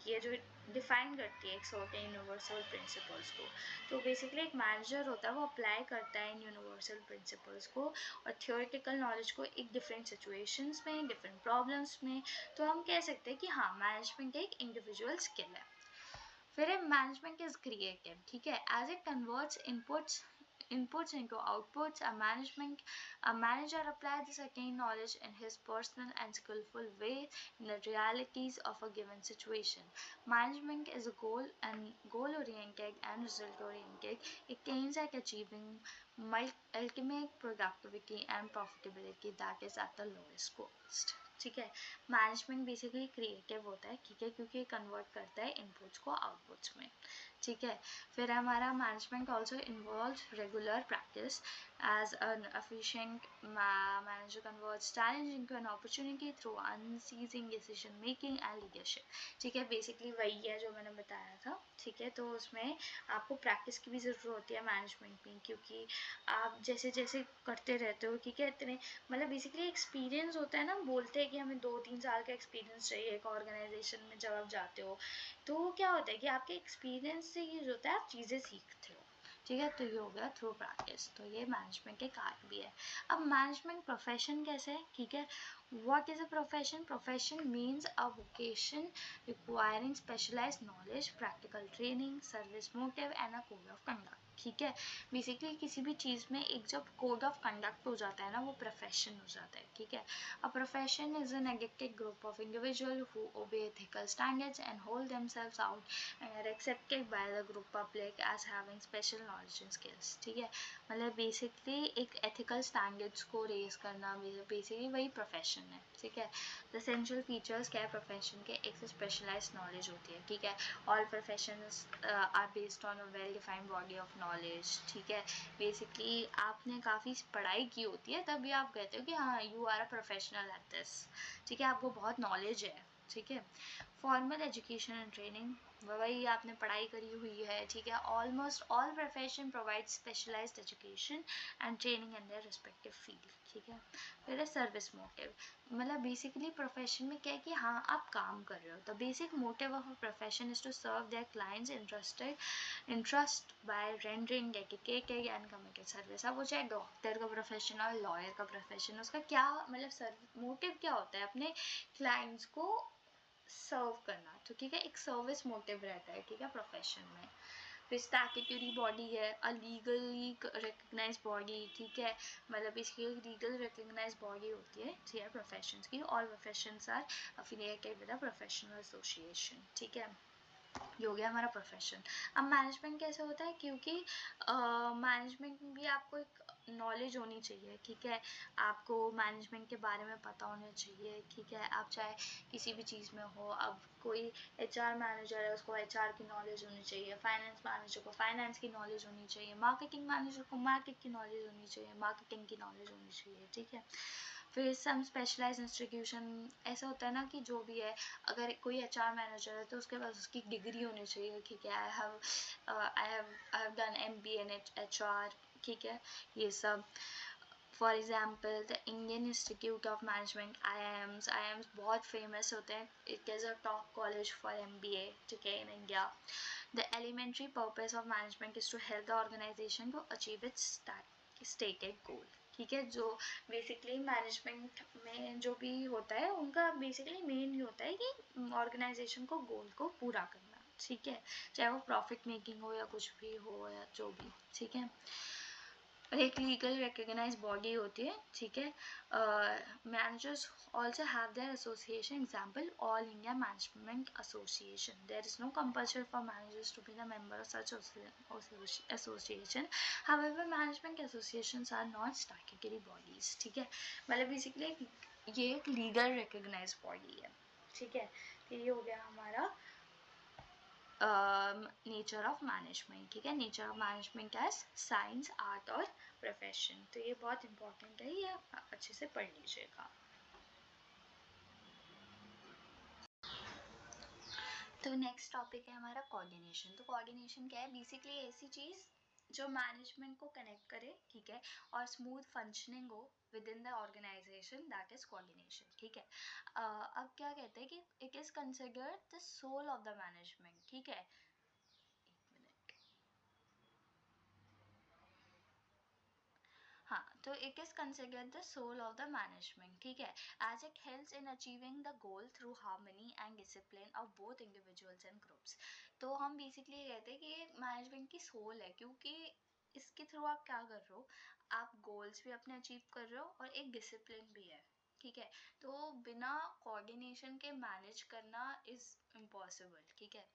ये जो डिफाइन करती है एक सर्टेन यूनिवर्सल प्रिंसिपल्स को. तो बेसिकली एक मैनेजर होता है, वो अप्लाई करता है इन यूनिवर्सल प्रिंसिपल्स को और थियोरेटिकल नॉलेज को एक डिफरेंट सिचुएशंस में, डिफरेंट प्रॉब्लम्स में. तो हम कह सकते हैं कि हाँ, मैनेजमेंट एक इंडिविजुअल स्किल है. फिर मैनेजमेंट इज क्रिएटिव. ठीक है, as it converts inputs into outputs, a manager applies this attained knowledge in his personal and skillful way in the realities of a given situation. Management is a goal oriented and result oriented. It aims at achieving ultimate productivity and profitability that is at the lowest cost. ठीक है, management basically creative होता है. ठीक है, क्योंकि convert करता है inputs को आउटपुट्स में. ठीक है, फिर हमारा management also involve regular practice as an efficient manager converts challenge into an opportunity through unceasing decision making and leadership. ठीक है, बेसिकली वही है जो मैंने बताया था. ठीक है, तो उसमें आपको प्रैक्टिस की भी ज़रूरत होती है मैनेजमेंट में, क्योंकि आप जैसे जैसे करते रहते हो. ठीक है, इतने मतलब बेसिकली एक्सपीरियंस होता है ना, बोलते हैं कि हमें 2-3 साल का एक्सपीरियंस चाहिए एक ऑर्गेनाइजेशन में जब आप जाते हो. तो क्या होता है कि आपके एक्सपीरियंस से ये जो होता है, आप चीज़ें सीखते हो. ठीक है, तो ये हो गया थ्रू प्रैक्टिस. तो ये मैनेजमेंट के कार्य भी है. अब मैनेजमेंट प्रोफेशन कैसे है. ठीक है, what is a profession? Profession means a vocation requiring specialized knowledge, practical training, service motive and a code of conduct. ठीक है, बेसिकली किसी भी चीज़ में एक जब कोड ऑफ कंडक्ट हो जाता है ना, वो प्रोफेशन हो जाता है. ठीक है, a profession is an addicted group of individual who obey ethical standards and hold themselves out and are accepted by the group public as having special knowledge and skills. ठीक है, मतलब बेसिकली एक ethical standards को raise करना basically वही profession profession है, ठीक है। द एसेंशियल फीचर्स क्या है प्रोफेशन के, एक तो स्पेशलाइज्ड नॉलेज होती है, ठीक है। All professions are based on a well defined body of knowledge, ठीक है। बेसिकली आपने काफ़ी पढ़ाई की होती है तभी आप कहते हो कि हाँ you are a professional at this, ठीक है, आपको बहुत नॉलेज है, ठीक है। फॉर्मल एजुकेशन एंड ट्रेनिंग, वही आपने पढ़ाई करी हुई है, ठीक है। Almost all profession provide specialised education and training in their respective field, ठीक है। फिर है सर्विस मोटिव, मतलब बेसिकली प्रोफेशन में क्या है कि हाँ आप काम कर रहे हो, the basic motive of a profession is to serve their clients interest by rendering dedicated and committed service. अब वो चाहे डॉक्टर का प्रोफेशन और लॉयर का प्रोफेशन, उसका क्या मतलब मोटिव क्या होता है, अपने क्लाइंट्स को सर्व करना, तो ठीक है, एक सर्विस मोटिव रहता है, ठीक है, प्रोफेशन में। फिर स्टैट्यूटरी बॉडी है, अ लीगली रिकग्नाइज बॉडी, ठीक है, मतलब इसकी एक लीगल रिकग्नाइज बॉडी होती है, ठीक है, प्रोफेशंस की। All professions are affiliated with a professional association, ठीक है, ये हो गया हमारा प्रोफेशन। अब मैनेजमेंट कैसे होता है, क्योंकि मैनेजमेंट में भी आपको एक नॉलेज होनी चाहिए, ठीक है, आपको मैनेजमेंट के बारे में पता होना चाहिए, ठीक है। आप चाहे किसी भी चीज़ में हो, अब कोई एचआर मैनेजर है उसको एचआर की नॉलेज होनी चाहिए, फाइनेंस मैनेजर को फाइनेंस की नॉलेज होनी चाहिए, मार्केटिंग मैनेजर को मार्केट की नॉलेज होनी चाहिए, मार्केटिंग की नॉलेज होनी चाहिए, ठीक है। फिर सम स्पेशलाइज इंस्टीट्यूशन, ऐसा होता है ना कि जो भी है, अगर कोई एचआर मैनेजर है तो उसके पास उसकी डिग्री होनी चाहिए, ठीक है। I have done MBA in HR, ठीक है, ये सब। For example the Indian Institute of Management, IIMs बहुत फेमस होते हैं, it is a top college for MBA, ठीक है, in India. The elementary purpose of management is to help the organisation to achieve its stated goal, ठीक है। जो basically management में जो भी होता है उनका बेसिकली मेन ये होता है कि ऑर्गेनाइजेशन को गोल को पूरा करना, ठीक है, चाहे वो प्रॉफिट मेकिंग हो या कुछ भी हो या जो भी, ठीक है। और एक लीगल रिकग्नाइज बॉडी होती है, ठीक है। Managers also have their association, example all India management association. There is no compulsory for managers to be the member of such association, however management associations are not statutory bodies, ठीक है। मतलब basically ये एक legal recognise body है, ठीक है। तो ये हो गया हमारा नेचर ऑफ मैनेजमेंट, ठीक है, nature of management as science, art और प्रोफेशन। तो ये बहुत इंपॉर्टेंट है, ये अच्छे से पढ़ लीजिएगा। तो नेक्स्ट टॉपिक है हमारा कोऑर्डिनेशन। तो कोऑर्डिनेशन क्या है, बेसिकली ऐसी चीज़ जो मैनेजमेंट को कनेक्ट करे, ठीक है, और स्मूथ फंक्शनिंग हो within the organisation, that is coordination, ठीक है। अब क्या कहते हैं कि it is considered the soul of the management, ठीक है। एक मिनट, हाँ, तो it is considered the soul of the management, ठीक है, as it helps in achieving the goal through harmony and discipline of both individuals and groups. तो हम basically ये कहते हैं कि ये मैनेजमेंट की सोल है, क्योंकि इसके थ्रू आप क्या कर रहे हो, आप गोल्स भी अपने अचीव कर रहे हो और एक डिसिप्लिन भी है, ठीक है। तो बिना कोऑर्डिनेशन के मैनेज करना इज़ इम्पॉसिबल, ठीक है।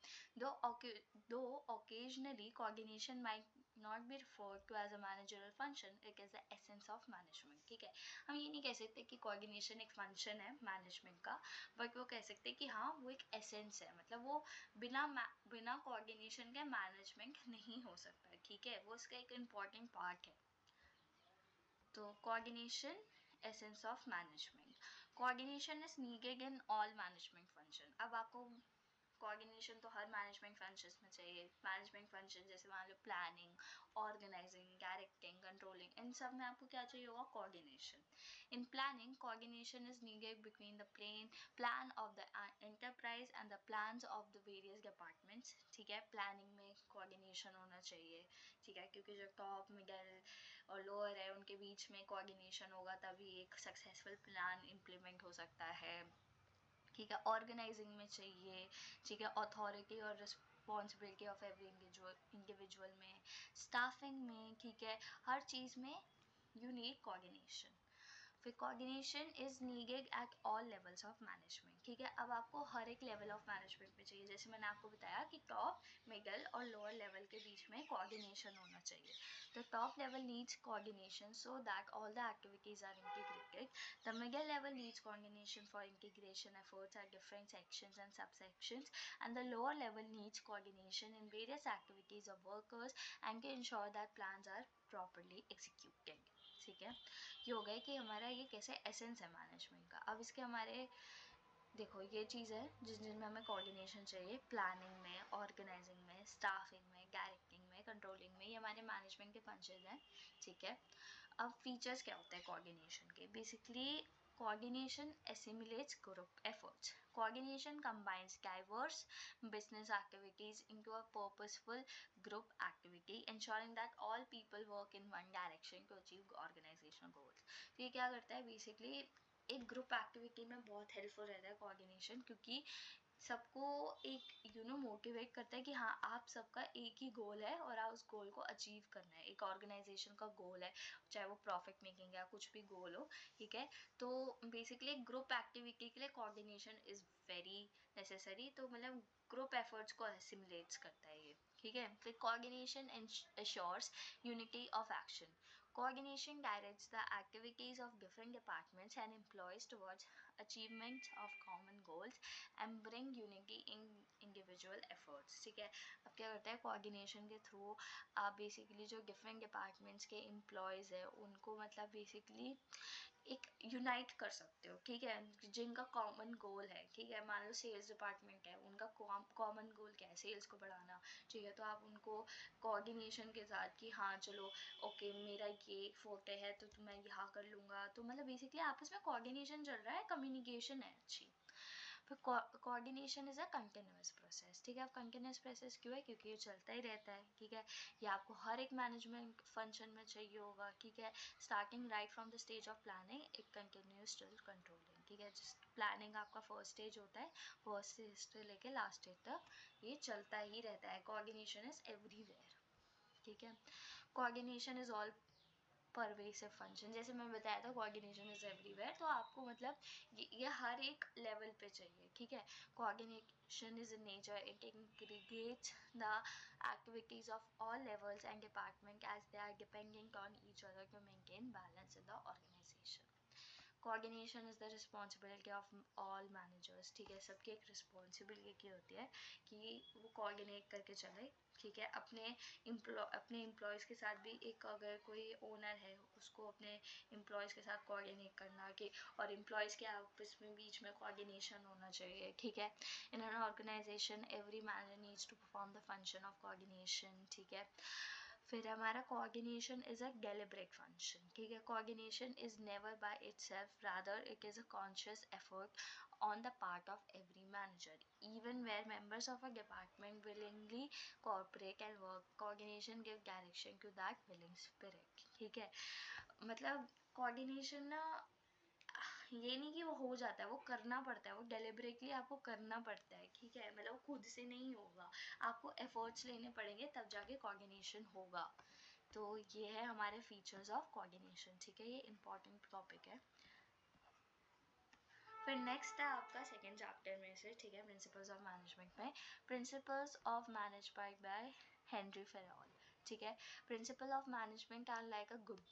दो occasionally coordination might not be referred to as a managerial function, it is the essence of management, ठीक है। हम ये नहीं कह सकते कि कोऑर्डिनेशन एक फंक्शन है मैनेजमेंट का, बट वो कह सकते हैं कि हाँ वो एक एसेंस है, मतलब वो बिना कोऑर्डिनेशन के मैनेजमेंट नहीं हो सकता, ठीक है, वो उसका एक इम्पॉर्टेंट पार्ट है। तो coordination, essence of management, coordination is needed in all management function. अब आपको कोऑर्डिनेशन तो हर मैनेजमेंट फंक्शंस में चाहिए। मैनेजमेंट फंक्शन जैसे मान लो प्लानिंग, ऑर्गेनाइजिंग, डायरेक्टिंग, कंट्रोलिंग, इन सब में आपको क्या चाहिए होगा, coordination. In planning coordination is needed between the plan of the enterprise and the plans of the various departments, ठीक है। प्लानिंग में कोऑर्डिनेशन होना चाहिए, ठीक है, क्योंकि जो टॉप, मिडल और लोअर है उनके बीच में कोऑर्डिनेशन होगा तभी एक सक्सेसफुल प्लान इम्प्लीमेंट हो सकता है, ठीक है। ऑर्गेनाइजिंग में चाहिए, ठीक है, अथॉरिटी और रिस्पॉन्सिबिलिटी ऑफ एवरी इंडिविजुअल में, स्टाफिंग में, ठीक है, हर चीज़ में यू नीड कोऑर्डिनेशन। फिर coordination is needed eight all levels of management, ठीक है। अब आपको हर एक लेवल ऑफ मैनेजमेंट में चाहिए, जैसे मैंने आपको बताया कि टॉप, मिडल और लोअर लेवल के बीच में कोऑर्डिनेशन होना चाहिए। The top level needs coordination so that all the activities are integrated. The middle level needs coordination for integration efforts at different sections and subsections, and the lower level needs coordination in various activities of workers and to ensure that plans are properly executed, ठीक है। ये हो गया कि हमारा ये कैसे essence है मैनेजमेंट का। अब इसके हमारे देखो ये चीज़ है जिनमें हमें कोऑर्डिनेशन चाहिए, प्लानिंग में, ऑर्गेनाइजिंग में, स्टाफिंग में, डायरेक्टिंग में, कंट्रोलिंग में, ये हमारे मैनेजमेंट के फंक्शंस हैं, ठीक है। अब फीचर्स क्या होते हैं कोऑर्डिनेशन के? Basically coordination assimilates group efforts. Coordination combines diverse business activities into a purposeful group activity, ensuring that all people work in one direction to achieve organizational goals. तो ये क्या करता है बेसिकली, एक ग्रुप एक्टिविटी में बहुत helpful रहता है कोऑर्डिनेशन, क्योंकि सबको एक मोटिवेट करता है कि हाँ आप सबका एक ही गोल है और आप उस गोल को अचीव करना है। एक ऑर्गेनाइजेशन का गोल है, चाहे वो प्रॉफिट मेकिंग या कुछ भी गोल हो, ठीक है। तो बेसिकली ग्रुप एक्टिविटी के लिए कोऑर्डिनेशन इज़ वेरी नेसेसरी। तो मतलब ग्रुप एफर्ट्स को एसिमुलेट्स करता है ये, ठीक है। फिर coordination ensures unity of action. Coordination directs the activities of different departments and employees towards achievement of common goals and bring unity in individual efforts, ठीक है। अब क्या करता है कोऑर्डिनेशन के थ्रू आप बेसिकली जो डिफरेंट डिपार्टमेंट्स के एम्प्लॉयज़ है उनको मतलब बेसिकली एक यूनाइट कर सकते हो, ठीक है, जिनका कॉमन गोल है, ठीक है। मान लो सेल्स डिपार्टमेंट है, उनका कॉमन गोल क्या है, सेल्स को बढ़ाना, ठीक है। तो आप उनको कोऑर्डिनेशन के साथ कि हाँ चलो ओके मेरा ये फोटे है तो मैं यहाँ कर लूँगा, तो मतलब बेसिकली आपस में कोऑर्डिनेशन चल रहा है, कम्युनिकेशन है अच्छी। फिर coordination is a continuous process, ठीक है। अब कंटिन्यूस प्रोसेस क्यों है? क्योंकि ये चलता ही रहता है, ठीक है। ये आपको हर एक मैनेजमेंट फंक्शन में चाहिए होगा, ठीक है। Starting right from the stage of planning, एक कंटिन्यूस टिल कंट्रोलिंग, ठीक है। जिस प्लानिंग आपका फर्स्ट स्टेज होता है, फर्स्ट स्टेज से लेके लास्ट स्टेज तक ये चलता ही रहता है। कोऑर्डिनेशन इज़ एवरीवेयर, ठीक है। Coordination is all pervasive function, जैसे मैं बताया था कोऑर्डिनेशन इज एवरीवेयर, तो आपको मतलब ये हर एक लेवल पे चाहिए, ठीक है। Coordination is in nature, it integrates the activities of all levels and department as they are dependent on each other to maintain balance in the organisation. Coordination is the responsibility of all managers, ठीक है। सबकी एक responsibility होती है कि वो coordinate करके चले, ठीक है। अपने एम्प्लॉयज़ के साथ भी, एक अगर कोई ओनर है उसको अपने एम्प्लॉयज़ के साथ कोऑर्डिनेट करना कि, और एम्प्लॉयज़ के आपस में बीच में कोऑर्डिनेशन होना चाहिए, ठीक है। In an organization every manager needs to perform the function of coordination, ठीक है। फिर हमारा coordination is a deliberate function, ठीक है। Coordination is never by itself, rather it is a conscious effort on the part of every manager, even where members of a department willingly cooperate and work. Coordination give direction to that willing spirit, ठीक है। मतलब coordination ना ये नहीं कि वो हो जाता है, वो करना पड़ता है, वो डेलिबरेटली आपको करना पड़ता है, ठीक है। मतलब खुद से नहीं होगा, आपको एफर्ट्स लेने पड़ेंगे तब जाके कोऑर्डिनेशन होगा। तो ये है हमारे फीचर्स ऑफ कोऑर्डिनेशन, ठीक है। ये इम्पॉर्टेंट टॉपिक है। फिर नेक्स्ट है आपका सेकेंड चैप्टर में से, ठीक है, प्रिंसिपल्स ऑफ मैनेजमेंट में, principles of management by Henri Fayol, ठीक है। Principle of management are like a good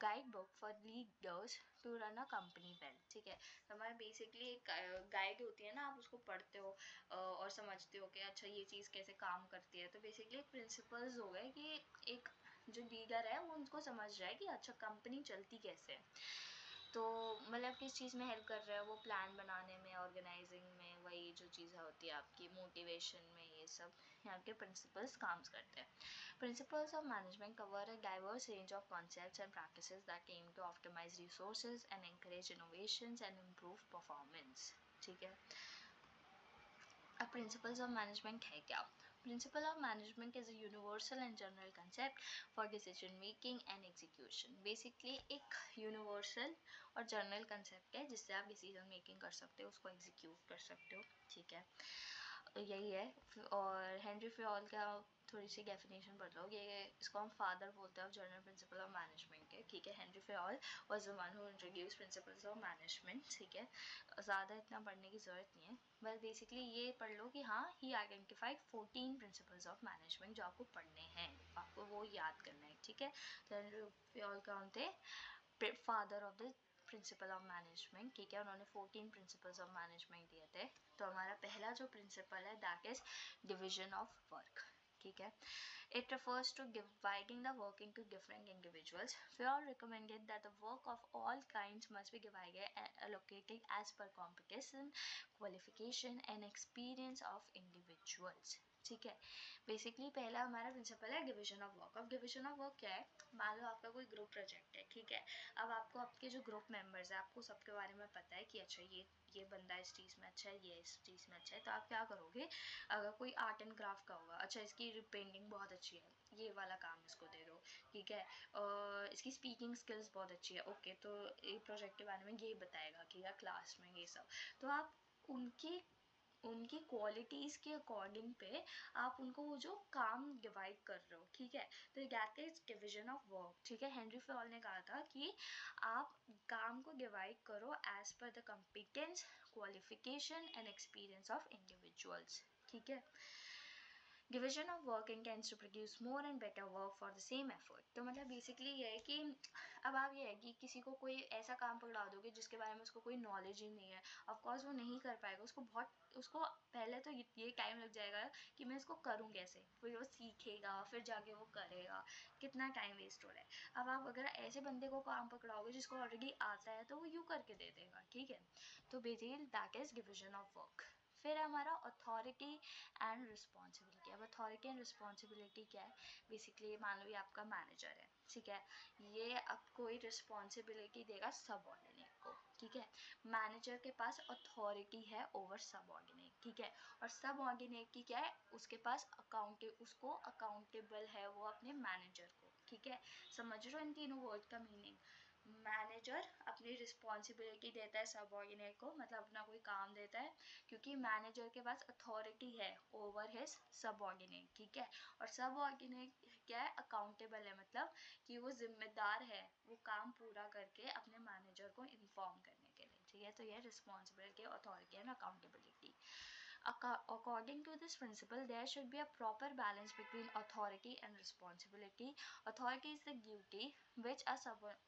guide book for leaders to run a company well, ठीक है। तो हमारे बेसिकली एक गाइड होती है ना, आप उसको पढ़ते हो और समझते हो कि अच्छा ये चीज़ कैसे काम करती है। तो बेसिकली प्रिंसिपल्स हो गए कि एक जो लीडर है वो उनको समझ रहा है कि अच्छा कंपनी चलती कैसे है, तो मतलब किस चीज़ में हेल्प कर रहा है वो, प्लान बनाने में, ऑर्गेनाइजिंग में, वही जो चीज़ें होती है आपकी मोटिवेशन में, ये सब यहाँ के प्रिंसिपल्स काम करते हैं। Principles of management cover a diverse range of concepts and practices that aim to optimize resources and encourage innovations and improve performance, ठीक है। अब प्रिंसिपल्स ऑफ मैनेजमेंट है क्या? Principle of management is a universal and general concept for decision making and execution. Basically एक universal और general concept है जिससे आप डिसीजन मेकिंग कर सकते हो, उसको एग्जीक्यूट कर सकते हो, ठीक है। यही है। और हेनरी फेरॉल का थोड़ी सी डेफिनेशन पढ़ लो। ये इसको हम फादर बोलते हैं जनरल प्रिंसिपल ऑफ मैनेजमेंट के, ठीक है। Henry Fayol was the one who introduce principles of management, ठीक है। ज़्यादा इतना पढ़ने की ज़रूरत नहीं है, बस बेसिकली ये पढ़ लो कि हाँ ही आइडेंटिफाइड 14 प्रिंसिपल्स ऑफ मैनेजमेंट जो आपको पढ़ने हैं, आपको वो याद करना है, ठीक है। तो हेनरी फयोल कौन थे? Father of the principle of management, ठीक है। उन्होंने 14 प्रिंसिपल्स ऑफ मैनेजमेंट दिए थे। तो हमारा पहला जो प्रिंसिपल है that is division of work, ठीक है। It refers to dividing the work into different individuals. We all recommended that the work of all kinds must be divided and allocated as per competition, qualification and experience of individuals, ठीक है। Basically पहला हमारा principal है division of work. अब division of work क्या है? मान लो आपका कोई ग्रुप प्रोजेक्ट है, ठीक है। अब आपको आपके जो ग्रुप मेंबर्स है आपको सबके बारे में पता है कि अच्छा ये बंदा इस चीज़ में अच्छा है, ये इस चीज़ में अच्छा है, तो आप क्या करोगे? अगर कोई आर्ट एंड क्राफ्ट का होगा, अच्छा इसकी पेंटिंग बहुत अच्छी है, ये वाला काम इसको दे दो, ठीक है। इसकी स्पीकिंग स्किल्स बहुत अच्छी है, ओके, तो ये प्रोजेक्ट के बारे में ये बताएगा, ठीक है, क्लास में ये सब। तो आप उनकी क्वालिटीज़ के अकॉर्डिंग पे आप उनको वो जो काम डिवाइड कर रहे हो, ठीक है। तो that is division of work, ठीक है। हेनरी फयोल ने कहा था कि आप काम को डिवाइड करो as per the competence, qualification and experience of individuals, ठीक है। Division of work intends to produce more and better work for the same effort। तो मतलब बेसिकली ये है कि अब आप ये है कि किसी को कोई ऐसा काम पकड़ा दोगे जिसके बारे में उसको कोई नॉलेज ही नहीं है, ऑफकोर्स वो नहीं कर पाएगा। उसको पहले तो ये टाइम लग जाएगा कि मैं इसको करूँ कैसे, फिर वो सीखेगा, फिर जाके वो करेगा, कितना टाइम वेस्ट हो रहा है। अब आप अगर ऐसे बंदे को काम पकड़ाओगे जिसको ऑलरेडी आता है तो वो यूँ करके दे देगा, ठीक है। तो basically that is division of work. फिर हमारा अथॉरिटी एंड रिस्पॉन्सिबिलिटी। अब अथॉरिटी एंड रिस्पॉन्सिबिलिटी क्या है? बेसिकली मान लो ये आपका मैनेजर है, ठीक है। ये अब कोई रिस्पॉन्सिबिलिटी देगा सबऑर्डिनेट को, ठीक है। मैनेजर के पास अथॉरिटी है ओवर सबऑर्डिनेट, ठीक है। और सबऑर्डिनेट की क्या है? उसके पास उसको अकाउंटेबल है वो अपने मैनेजर को, ठीक है। समझ रहे हो इन तीनों वर्ड का मीनिंग? मैनेजर अपनी रिस्पॉन्सिबिलिटी देता है सबऑर्डिनेट को, मतलब अपना कोई काम देता है, क्योंकि मैनेजर के पास अथॉरिटी है ओवर हिज सबऑर्डिनेट, ठीक है। और सबऑर्डिनेट क्या है? अकाउंटेबल है, मतलब कि वो जिम्मेदार है वो काम पूरा करके अपने मैनेजर को इन्फॉर्म करने के लिए, ठीक है। तो ये responsibility, authority and accountability. According to this principle, there should be a proper balance between authority and responsibility. Authority is the duty which a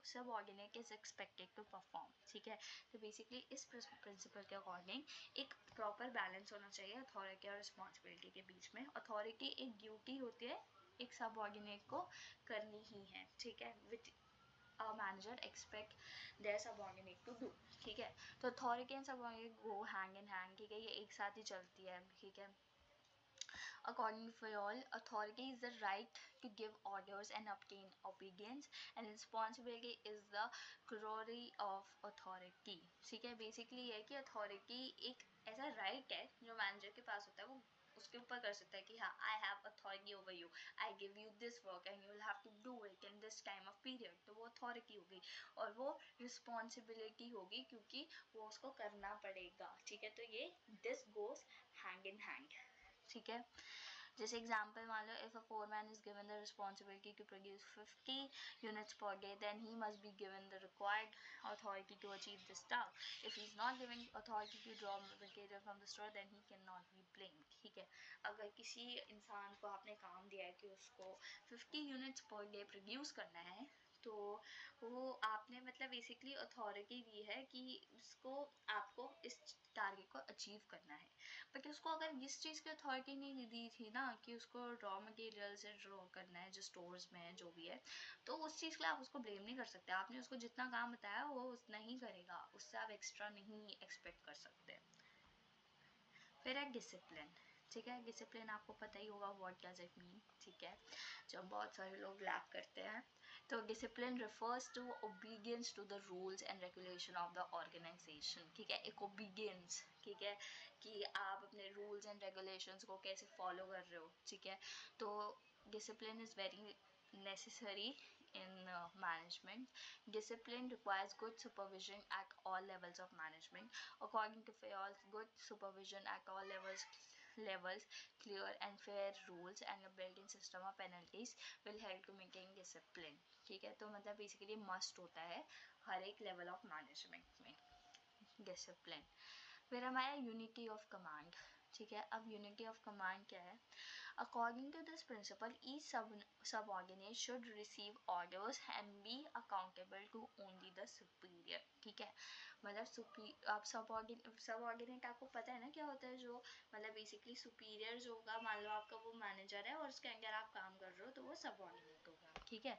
subordinate is expected to perform, ठीक है। तो बेसिकली इस प्रिंसिपल के according एक proper balance होना चाहिए authority और responsibility के बीच में। अथॉरिटी एक ड्यूटी होती है एक सबऑर्डिनेट को करनी ही है, ठीक है, which manager expect their subordinate to do, ठीक है। तो authority and subordinate go hand in hand, ठीक है, ये एक साथ ही चलती है, ठीक है। According to Fayol, authority is the right to give orders and obtain obedience, and responsibility is the glory of authority, ठीक है। बेसिकली ये है कि अथॉरिटी एक ऐसा राइट है जो मैनेजर के पास होता है, वो उसके ऊपर कर सकता है कि हाँ I have authority over you, I give you this work and you will have to do it in this time of period. तो वो अथॉरिटी होगी, और वो रिस्पॉन्सिबिलिटी होगी क्योंकि वो उसको करना पड़ेगा, ठीक है। तो ये this goes hand in hand, ठीक है। जैसे एग्जाम्पल मान लो, if a foreman is given the responsibility to produce 50 units per day, then he must be given the required authority to achieve this task. If he is not giving authority to draw material from the store, then he can not be blamed, ठीक है। अगर किसी इंसान को आपने काम दिया है कि उसको 50 यूनिट्स पर डे प्रोड्यूस करना है, तो वो आपने मतलब बेसिकली अथॉरिटी दी है कि उसको आपको इस टारगेट को अचीव करना है। बट उसको अगर इस चीज़ की अथॉरिटी नहीं दी थी ना कि उसको रॉ मटेरियल से ड्रॉ करना है जो स्टोर्स में है जो भी है, तो उस चीज़ के लिए आप उसको ब्लेम नहीं कर सकते। आपने उसको जितना काम बताया वो उतना ही करेगा, उससे आप एक्स्ट्रा नहीं एक्सपेक्ट कर सकते। फिर है डिसिप्लिन, ठीक है। डिसिप्लिन आपको पता ही होगा व्हाट डज इट मीन, ठीक है, जब बहुत सारे लोग लैक करते हैं। तो discipline refers to obedience to the rules and regulation of the organization, ठीक है। एक ओबीडियंस, ठीक है, कि आप अपने रूल्स एंड रेगुलेशंस को कैसे फॉलो कर रहे हो, ठीक है। तो discipline is very necessary in management. Discipline requires good supervision at all levels of management. According to Fayol, good supervision at all levels levels, clear and fair rules and a built-in system of penalties will help to maintain discipline. ठीक है, तो मतलब basically must होता है हर एक level of management में discipline. फिर हमारा यूनिटी ऑफ कमांड। ठीक है, अब यूनिटी ऑफ कमांड क्या है? According to this principle each subordinate should receive orders and be accountable to only the superior. ठीक है, मतलब आप सबऑर्डिनेट आपको पता है ना क्या होता है? जो मतलब बेसिकली सुपीरियर जो होगा, मान लो आपका वो मैनेजर है और उसके अंदर आप काम कर रहे हो, तो वो सबऑर्डिनेट होगा। ठीक है,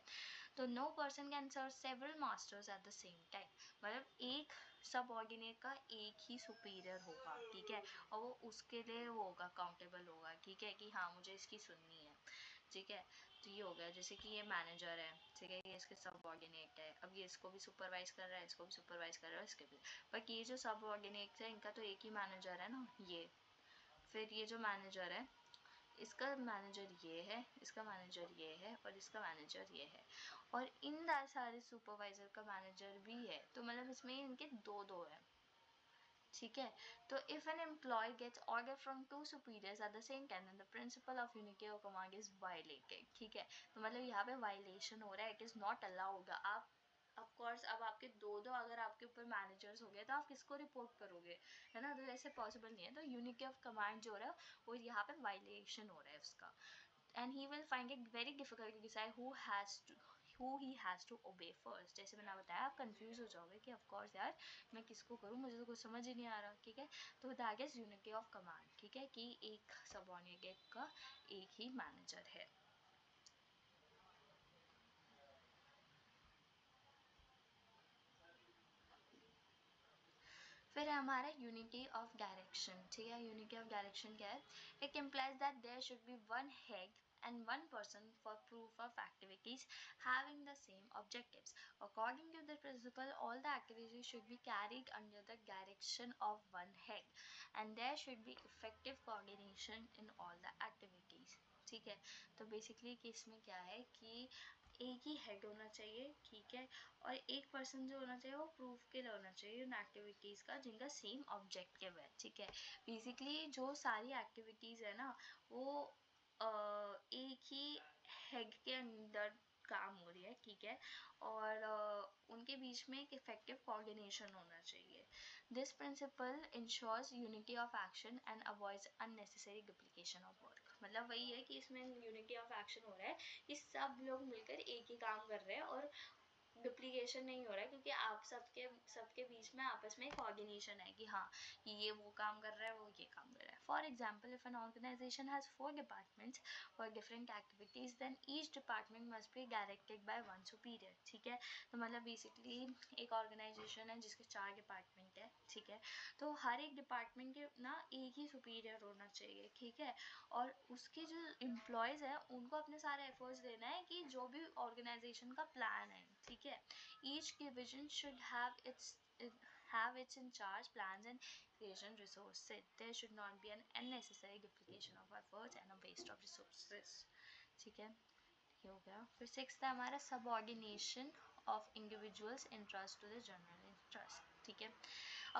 तो no person can serve several masters at the same time, मतलब एक सबऑर्डिनेट का एक ही सुपीरियर होगा। ठीक है, और वो उसके लिए वो होगा अकाउंटेबल होगा। ठीक है, कि हाँ मुझे इसकी सुननी है। ठीक है, तो ये हो गया, जैसे कि ये मैनेजर है, ठीक है, ये इसके सबऑर्डिनेट है, अब ये इसको भी सुपरवाइज कर रहा है, इसको भी सुपरवाइज कर रहा है, इसके भी। बट ये जो सबऑर्डिनेट है इनका तो एक ही मैनेजर है ना, ये। फिर ये जो मैनेजर है, इसका मैनेजर ये है, इसका मैनेजर ये है और इसका मैनेजर ये है, और इन सारे सुपरवाइजर का मैनेजर भी है, तो मतलब इसमें इनके दो दो है। ठीक है, तो if an employee gets order from two superiors at the same time then the principle of unity of command is violated. ठीक है, तो मतलब यहाँ पे वायलेशन हो रहा है, इट इज़ नॉट अलाउड। आप ऑफकोर्स अब आपके दो अगर आपके ऊपर मैनेजर्स हो गए तो आप किसको रिपोर्ट करोगे, है ना? तो ऐसे पॉसिबल नहीं है। तो यूनिटी ऑफ कमांड जो हो रहा है वो यहाँ पे वायलेशन हो रहा है उसका, and he will find it very difficult to decide who he has to obey first। जैसे मैंने बताया, आप कंफ्यूज हो जाओगे कि ऑफ कोर्स यार मैं किसको करूँ, मुझे तो कुछ समझ ही नहीं आ रहा। ठीक है, तो that is unity of command. ठीक है, कि एक सबऑर्डिनेट का एक ही मैनेजर है। फिर है हमारा यूनिटी ऑफ डायरेक्शन। ठीक है, यूनिटी ऑफ डायरेक्शन क्या है? It implies that there should be one head and one person for proof of activities having the same objectives. According to the principle, all the activities should be carried under the direction of one head and there should be effective coordination in all the activities। ठीक है, तो basically case में क्या है कि एक ही head होना चाहिए। ठीक है, और एक पर्सन जो होना चाहिए वो प्रूफ के लिए होना चाहिए उन एक्टिविटीज़ का जिनका सेम ऑब्जेक्टिव है। ठीक है, बेसिकली जो सारी एक्टिविटीज़ है ना वो एक ही हेड के अंदर काम हो रही है। ठीक है, और उनके बीच में एक इफेक्टिव कोऑर्डिनेशन होना चाहिए। This principle ensures unity of action and avoids unnecessary duplication of work. मतलब वही है कि इसमें यूनिटी ऑफ एक्शन हो रहा है कि सब लोग मिलकर एक ही काम कर रहे हैं और डुप्लीकेशन नहीं हो रहा है, क्योंकि आप सबके बीच में आपस में कोऑर्डिनेशन है कि हाँ ये वो काम कर रहा है, वो ये काम कर रहा है। For example, if an organization has 4 departments for different activities then each department must be directed by one superior. ठीक है, तो मतलब बेसिकली एक ऑर्गेनाइजेशन है जिसके 4 डिपार्टमेंट है। ठीक है, तो हर एक डिपार्टमेंट के ना एक ही सुपीरियर होना चाहिए। ठीक है, और उसके जो एम्प्लॉयज़ हैं उनको अपने सारे एफर्ट्स देना है कि जो भी ऑर्गेनाइजेशन का प्लान है। ठीक है, each division should have its in charge plans and creation resources. There should not be an unnecessary duplication of efforts and a waste of resources। ठीक है, ये हो गया। फिर 6th है हमारा subordination of individuals interest to the general interest. ठीक है,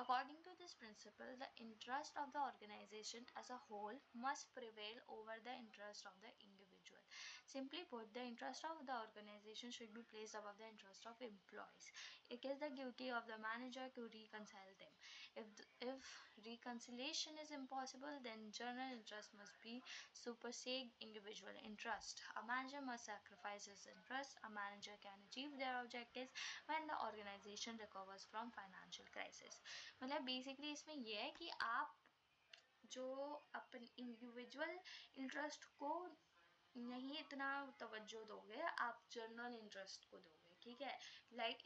according to this principle the interest of the organization as a whole must prevail over the interest of the individual। Simply put, the interest of the organization should be placed above the interest of employees। It is the duty of the manager to reconcile them। If reconciliation is impossible, then general interest must be supersede individual interest। A manager must sacrifice his interest। A manager can achieve their objectives when the organization recovers from financial crisis। मतलब basically इसमें यह है कि आप जो अपन individual interest को नहीं इतना तवज्जो दोगे, आप जनरल इंटरेस्ट को दोगे। ठीक है,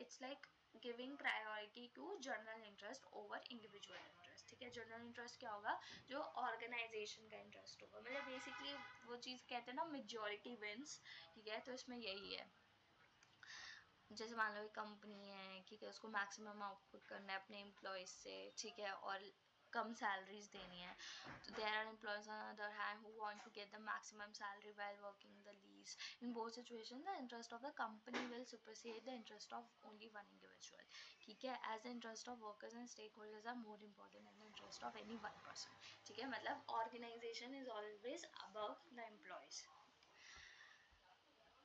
it's like giving priority to general interest over individual interest. ठीक है, जनरल इंटरेस्ट क्या होगा? जो ऑर्गेनाइजेशन का इंटरेस्ट होगा। मतलब बेसिकली वो चीज़ कहते हैं ना, मेजॉरिटी विंस। ठीक है, तो इसमें यही है। जैसे मान लो एक कंपनी है, ठीक है, उसको मैक्सिमम आउटपुट करना है अपने एम्प्लॉयज़ से। ठीक है, और कम सैलरीज देनी है, तो there are employees on other hand who want to get the maximum salary while working the least employees. In both situations, the interest of the company will supersede the interest of only one individual. ठीक है, as the interest of workers and stakeholders are more important than the interest of any one person. ठीक है, मतलब organization is always above the employees.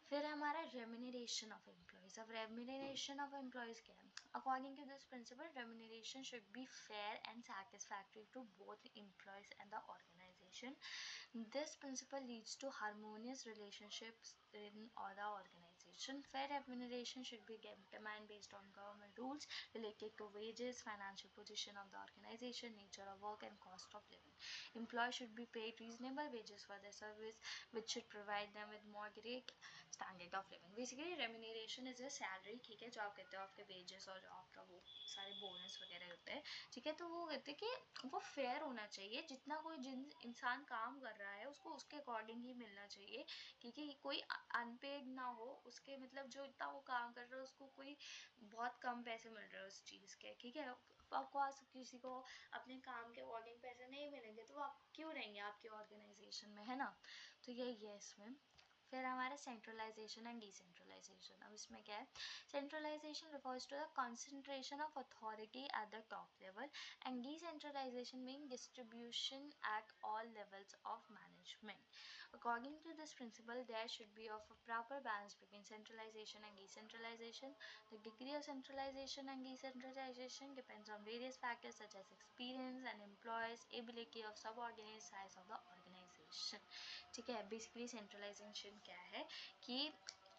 फिर हमारा remuneration of employees. अब remuneration of employees क्या है? According to this principle, remuneration should be fair and satisfactory to both employees and the organization. This principle leads to harmonious relationships in all the organization. Fair remuneration should be determined based on government rules related to wages, financial position of the organization, nature of work and cost of living. Employees should be paid reasonable wages for their service, which should provide them with moderate standard of living. Basically remuneration is a salary, ठीक है, जो आप कहते हो आपके wages और जो आपका वो सारे बोनस वगैरह होते हैं, ठीक है, तो वो कहते हैं कि वो फेयर होना चाहिए. जितना कोई जिन इंसान काम कर रहा है उसको उसके अकॉर्डिंग ही मिलना चाहिए, क्योंकि कोई अनपेड ना हो. उसके मतलब जो इतना वो काम कर रहा है उसको कोई बहुत कम पैसे मिल रहे हैं उस चीज़ के, ठीक है. आपको किसी को अपने काम के अकॉर्डिंग पैसे नहीं मिलेंगे तो वो आप क्यों रहेंगे आपके ऑर्गेनाइजेशन में, है ना. तो यही है इसमें. फिर हमारा सेंट्रलाइजेशन एंड डिसेंट्रलाइजेशन. अब इसमें क्या है? Centralization refers to the concentration of authority at the top level and decentralization mean distribution at all levels of management. According to this principle, there should be of a proper balance between centralization and decentralization. The degree of centralization and decentralization depends on various factors such as experience and employees' ability of subordinate size of the organization. ठीक है, basically centralisation क्या है कि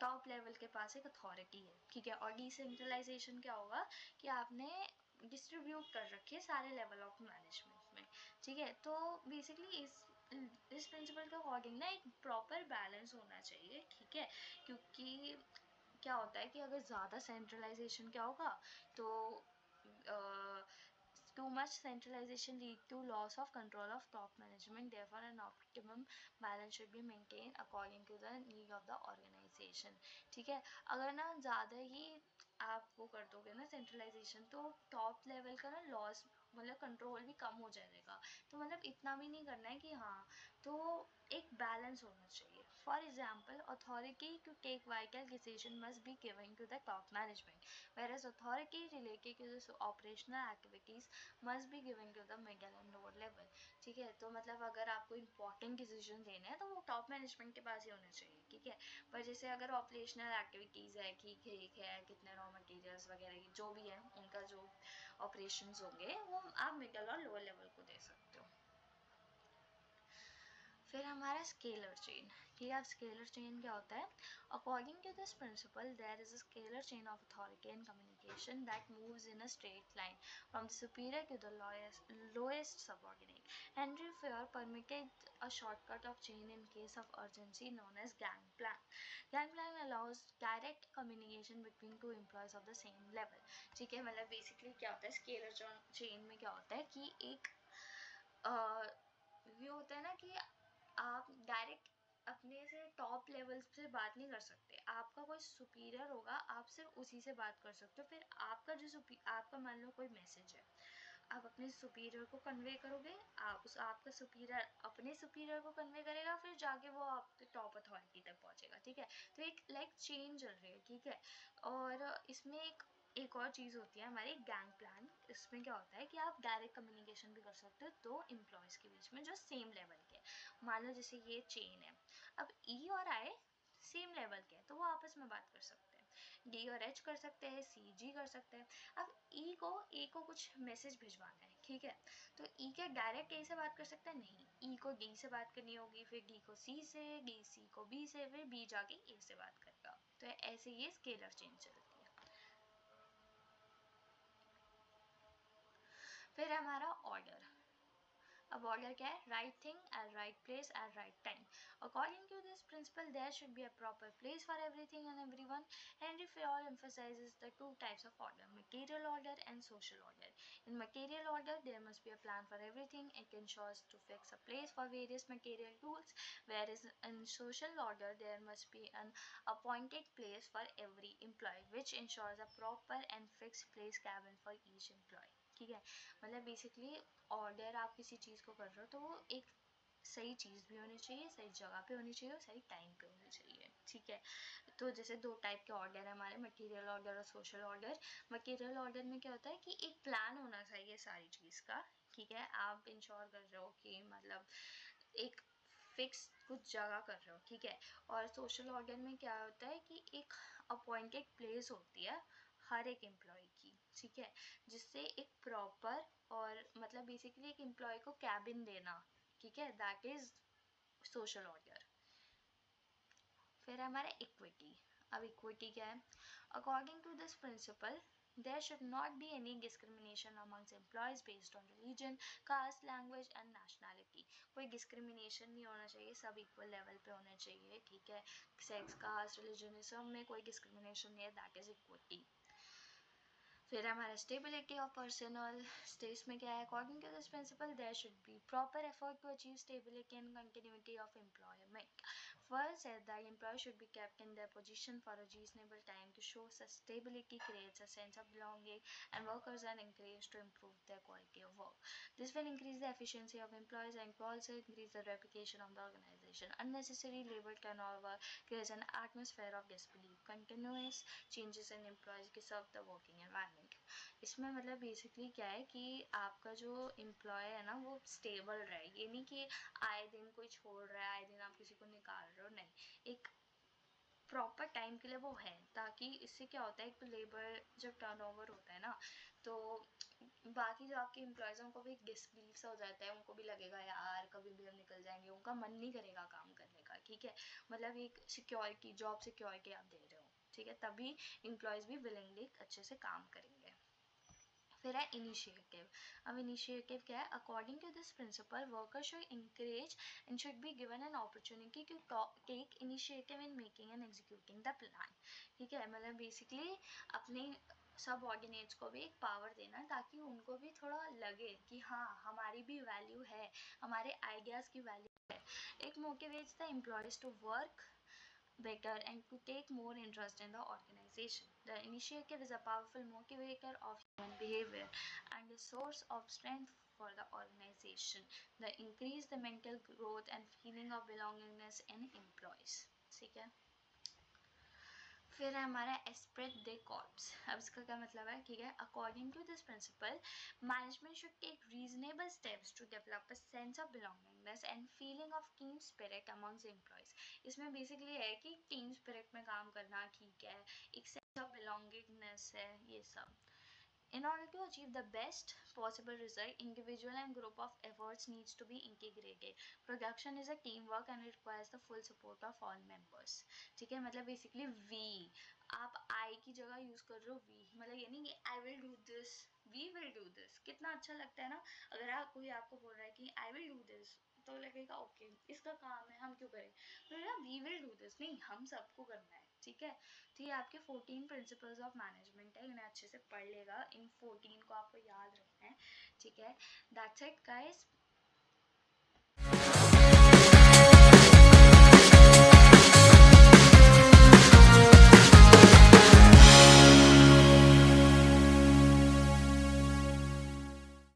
top level के पास एक authority है, ठीक है, और डिसेंट्रलाइजेशन क्या होगा कि आपने डिस्ट्रीब्यूट कर रखे सारे लेवल ऑफ मैनेजमेंट में, ठीक है. तो बेसिकली इस प्रिंसिपल के अकॉर्डिंग ना एक प्रॉपर बैलेंस होना चाहिए, ठीक है, क्योंकि क्या होता है कि अगर ज़्यादा सेंट्रलाइजेशन क्या होगा तो too much centralization lead to loss of control of top management. Therefore, an optimum balance should be maintained according to the need of the organization. ठीक है, अगर ना ज़्यादा ही आप वो कर दोगे ना सेंट्रलाइजेशन तो टॉप लेवल का ना लॉस मतलब कंट्रोल भी कम हो जाएगा. तो मतलब इतना भी नहीं करना है कि हाँ, तो एक बैलेंस होना चाहिए. For example, authority to take vital decision must be given to the top management, whereas authority related to the operational activities must be given to the middle and lower level. ठीक है, तो मतलब अगर आपको important decision लेना है तो वो टॉप मैनेजमेंट के पास ही होना चाहिए, ठीक है. पर जैसे अगर ऑपरेशनल एक्टिविटीज़ है, ठीक है, कितने रॉ मटेरियल्स वगैरह की जो भी है उनका जो ऑपरेशंस होंगे वो आप मिडल और लोअर लेवल को दे सकते हो. फिर हमारा स्केलर चेन. ठीक है, अब स्केलर चेन क्या होता है? According to this principle there is a scalar chain of authority and communication that moves in a straight line from the superior to the lowest subordinate. Henry Fayol permitted a shortcut of chain in case of urgency known as gang plan. Gang plan allows direct communication between two employees of the same level. ठीक है, मतलब basically क्या होता है scalar chain में? क्या होता है कि एक ये होता है ना कि आप डायरेक्ट अपने से टॉप लेवल से बात नहीं कर सकते. आपका कोई सुपीरियर होगा, आप सिर्फ उसी से बात कर सकते हो. फिर आपका जो आपका मान लो कोई मैसेज है, आप अपने सुपीरियर को कन्वे करोगे, आपका सुपीरियर अपने सुपीरियर को कन्वे करेगा, फिर जाके वो आपके टॉप अथॉरिटी तक पहुंचेगा. ठीक है, तो एक लाइक चेन चल रही है, ठीक है. और इसमें एक और चीज़ होती है हमारी गैंग प्लान. इसमें क्या होता है कि आप डायरेक्ट कम्युनिकेशन भी कर सकते हो दो एम्प्लॉयज़ के बीच में जो सेम लेवल के. मान लो जैसे ये चेन है, अब ई और आई सेम लेवल के हैं तो वो आपस में बात कर सकते हैं. डी और एच कर सकते हैं, सी जी कर सकते हैं. अब ई को कुछ मैसेज भिजवाना है, ठीक है, तो ई क्या डायरेक्ट ए से बात कर सकता है? नहीं, ई को डी से बात करनी होगी, फिर डी को सी से, डी सी को बी से, फिर बी जाके ए से बात करेगा. तो ऐसे ये स्केलर चेन चलती है. फिर हमारा ऑर्डर. अब ऑर्डर क्या है? Right thing at right place at right time. According to this principle there should be a proper place for everything and everyone. Henry Fayol emphasizes the two types of order, material order and social order. In material order, there must be a plan for everything. It ensures to fix a place for various material tools, whereas in social order, there must be an appointed place for every employee, which ensures a proper and fixed place cabin for each employee. ठीक है, मतलब basically order आप किसी चीज़ को कर रहे हो तो वो एक सही चीज़ भी होनी चाहिए, सही जगह पे होनी चाहिए और सही टाइम पे होनी चाहिए. ठीक है। तो जैसे 2 टाइप के ऑर्डर है हमारे, मटेरियल ऑर्डर और सोशल ऑर्डर। मटेरियल ऑर्डर में क्या होता है कि एक प्लान होना चाहिए सारी चीज़ का, ठीक है। आप इंश्योर कर रहे हो कि मतलब एक फिक्स कुछ जगह कर रहे हो, ठीक है। और सोशल ऑर्डर में क्या होता है कि एक अपॉइंटेड प्लेस होती है हर एक एम्प्लॉय की, ठीक है, जिससे एक प्रॉपर और मतलब बेसिकली एक एम्प्लॉय को कैबिन देना, ठीक है, दैट इज सोशल ऑर्डर। फिर हमारा इक्विटी। अब इक्विटी क्या है? According to this principle there should not be any discrimination amongst employees based on religion, caste, language and nationality। कोई discrimination नहीं होना चाहिए, सब equal level पे होने चाहिए, ठीक है। sex, caste, religion सब में कोई discrimination नहीं है, that is equity। फिर हमारा स्टेबिलिटी ऑफ पर्सनल स्टेट्स में क्या है? According to this principle there should be proper effort to achieve stability and continuity of employment. First, the employee should be kept in their position for a reasonable time to show such stability creates a sense of belonging and workers are encouraged to improve their quality of work. This will increase the efficiency of employees and also increase the reputation of the organization. Unnecessary labor turnover creates an atmosphere of disbelief. Continuous changes in employees disturb the working environment। इसमें मतलब basically क्या है कि आपका जो employ है ना वो स्टेबल रहे, ये नहीं कि आए दिन कोई छोड़ रहा है, आए दिन आप किसी को निकाल रहे हो, नहीं, एक प्रॉपर टाइम के लिए वो है, ताकि इससे क्या होता है, एक तो लेबर जब टर्नओवर होता है ना तो बाकी जो आपके एम्प्लॉयज़ हैं उनको भी एक डिसबिलीव सा हो जाता है, उनको भी लगेगा यार कभी भी हम निकल जाएंगे, उनका मन नहीं करेगा काम करने का, ठीक है। मतलब एक सिक्योरिटी, जॉब सिक्योरिटी आप दे रहे हो, ठीक है, तभी एम्प्लॉयज़ भी विलिंगली अच्छे से काम करेंगे। फिर है इनिशिएटिव। अब इनिशिएटिव क्या है? According to this principle worker should encourage and should be given an opportunity to take initiative in making and executing the plan, ठीक है। मतलब बेसिकली अपने सब ऑर्डिनेट्स को भी एक पावर देना ताकि उनको भी थोड़ा लगे कि हाँ हमारी भी वैल्यू है, हमारे आइडियाज़ की वैल्यू है। It motivates the employees to work better and to take more interest in the organization. The initiative is a powerful motivator of human behavior and a source of strength for the organization. The increase the mental growth and feeling of belongingness in employees, ठीक है। फिर है हमारा एस्प्रेट दे corps. अब इसका क्या मतलब है? ठीक है, according to this principle management should take reasonable steps to develop a sense of belongingness and feeling of team spirit amongst employees. इसमें बेसिकली है कि टीम स्पिरिट में काम करना, ठीक है, एक सेंस ऑफ बिलोंगिंगनेस है, ये सब। In order to achieve the best possible result, individual and group of efforts needs to be integrated. Production is a teamwork and it requires the full support of all members. ठीक है, मतलब basically we, आप आई की जगह use कर रहे हो we, मतलब ये नहीं कि I will do this, we will do this. कितना अच्छा लगता है ना अगर कोई आपको बोल रहा है कि आई विल डू दिस, तो लगेगा ओके इसका काम है हम क्यों करें, तो ना वी विल डू दिस नहीं, हम सबको करना है, ठीक है। तो ये आपके 14 प्रिंसिपल्स ऑफ मैनेजमेंट है, इन्हें अच्छे से पढ़ लेगा, इन 14 को आपको याद रखना है, ठीक है। That's it guys,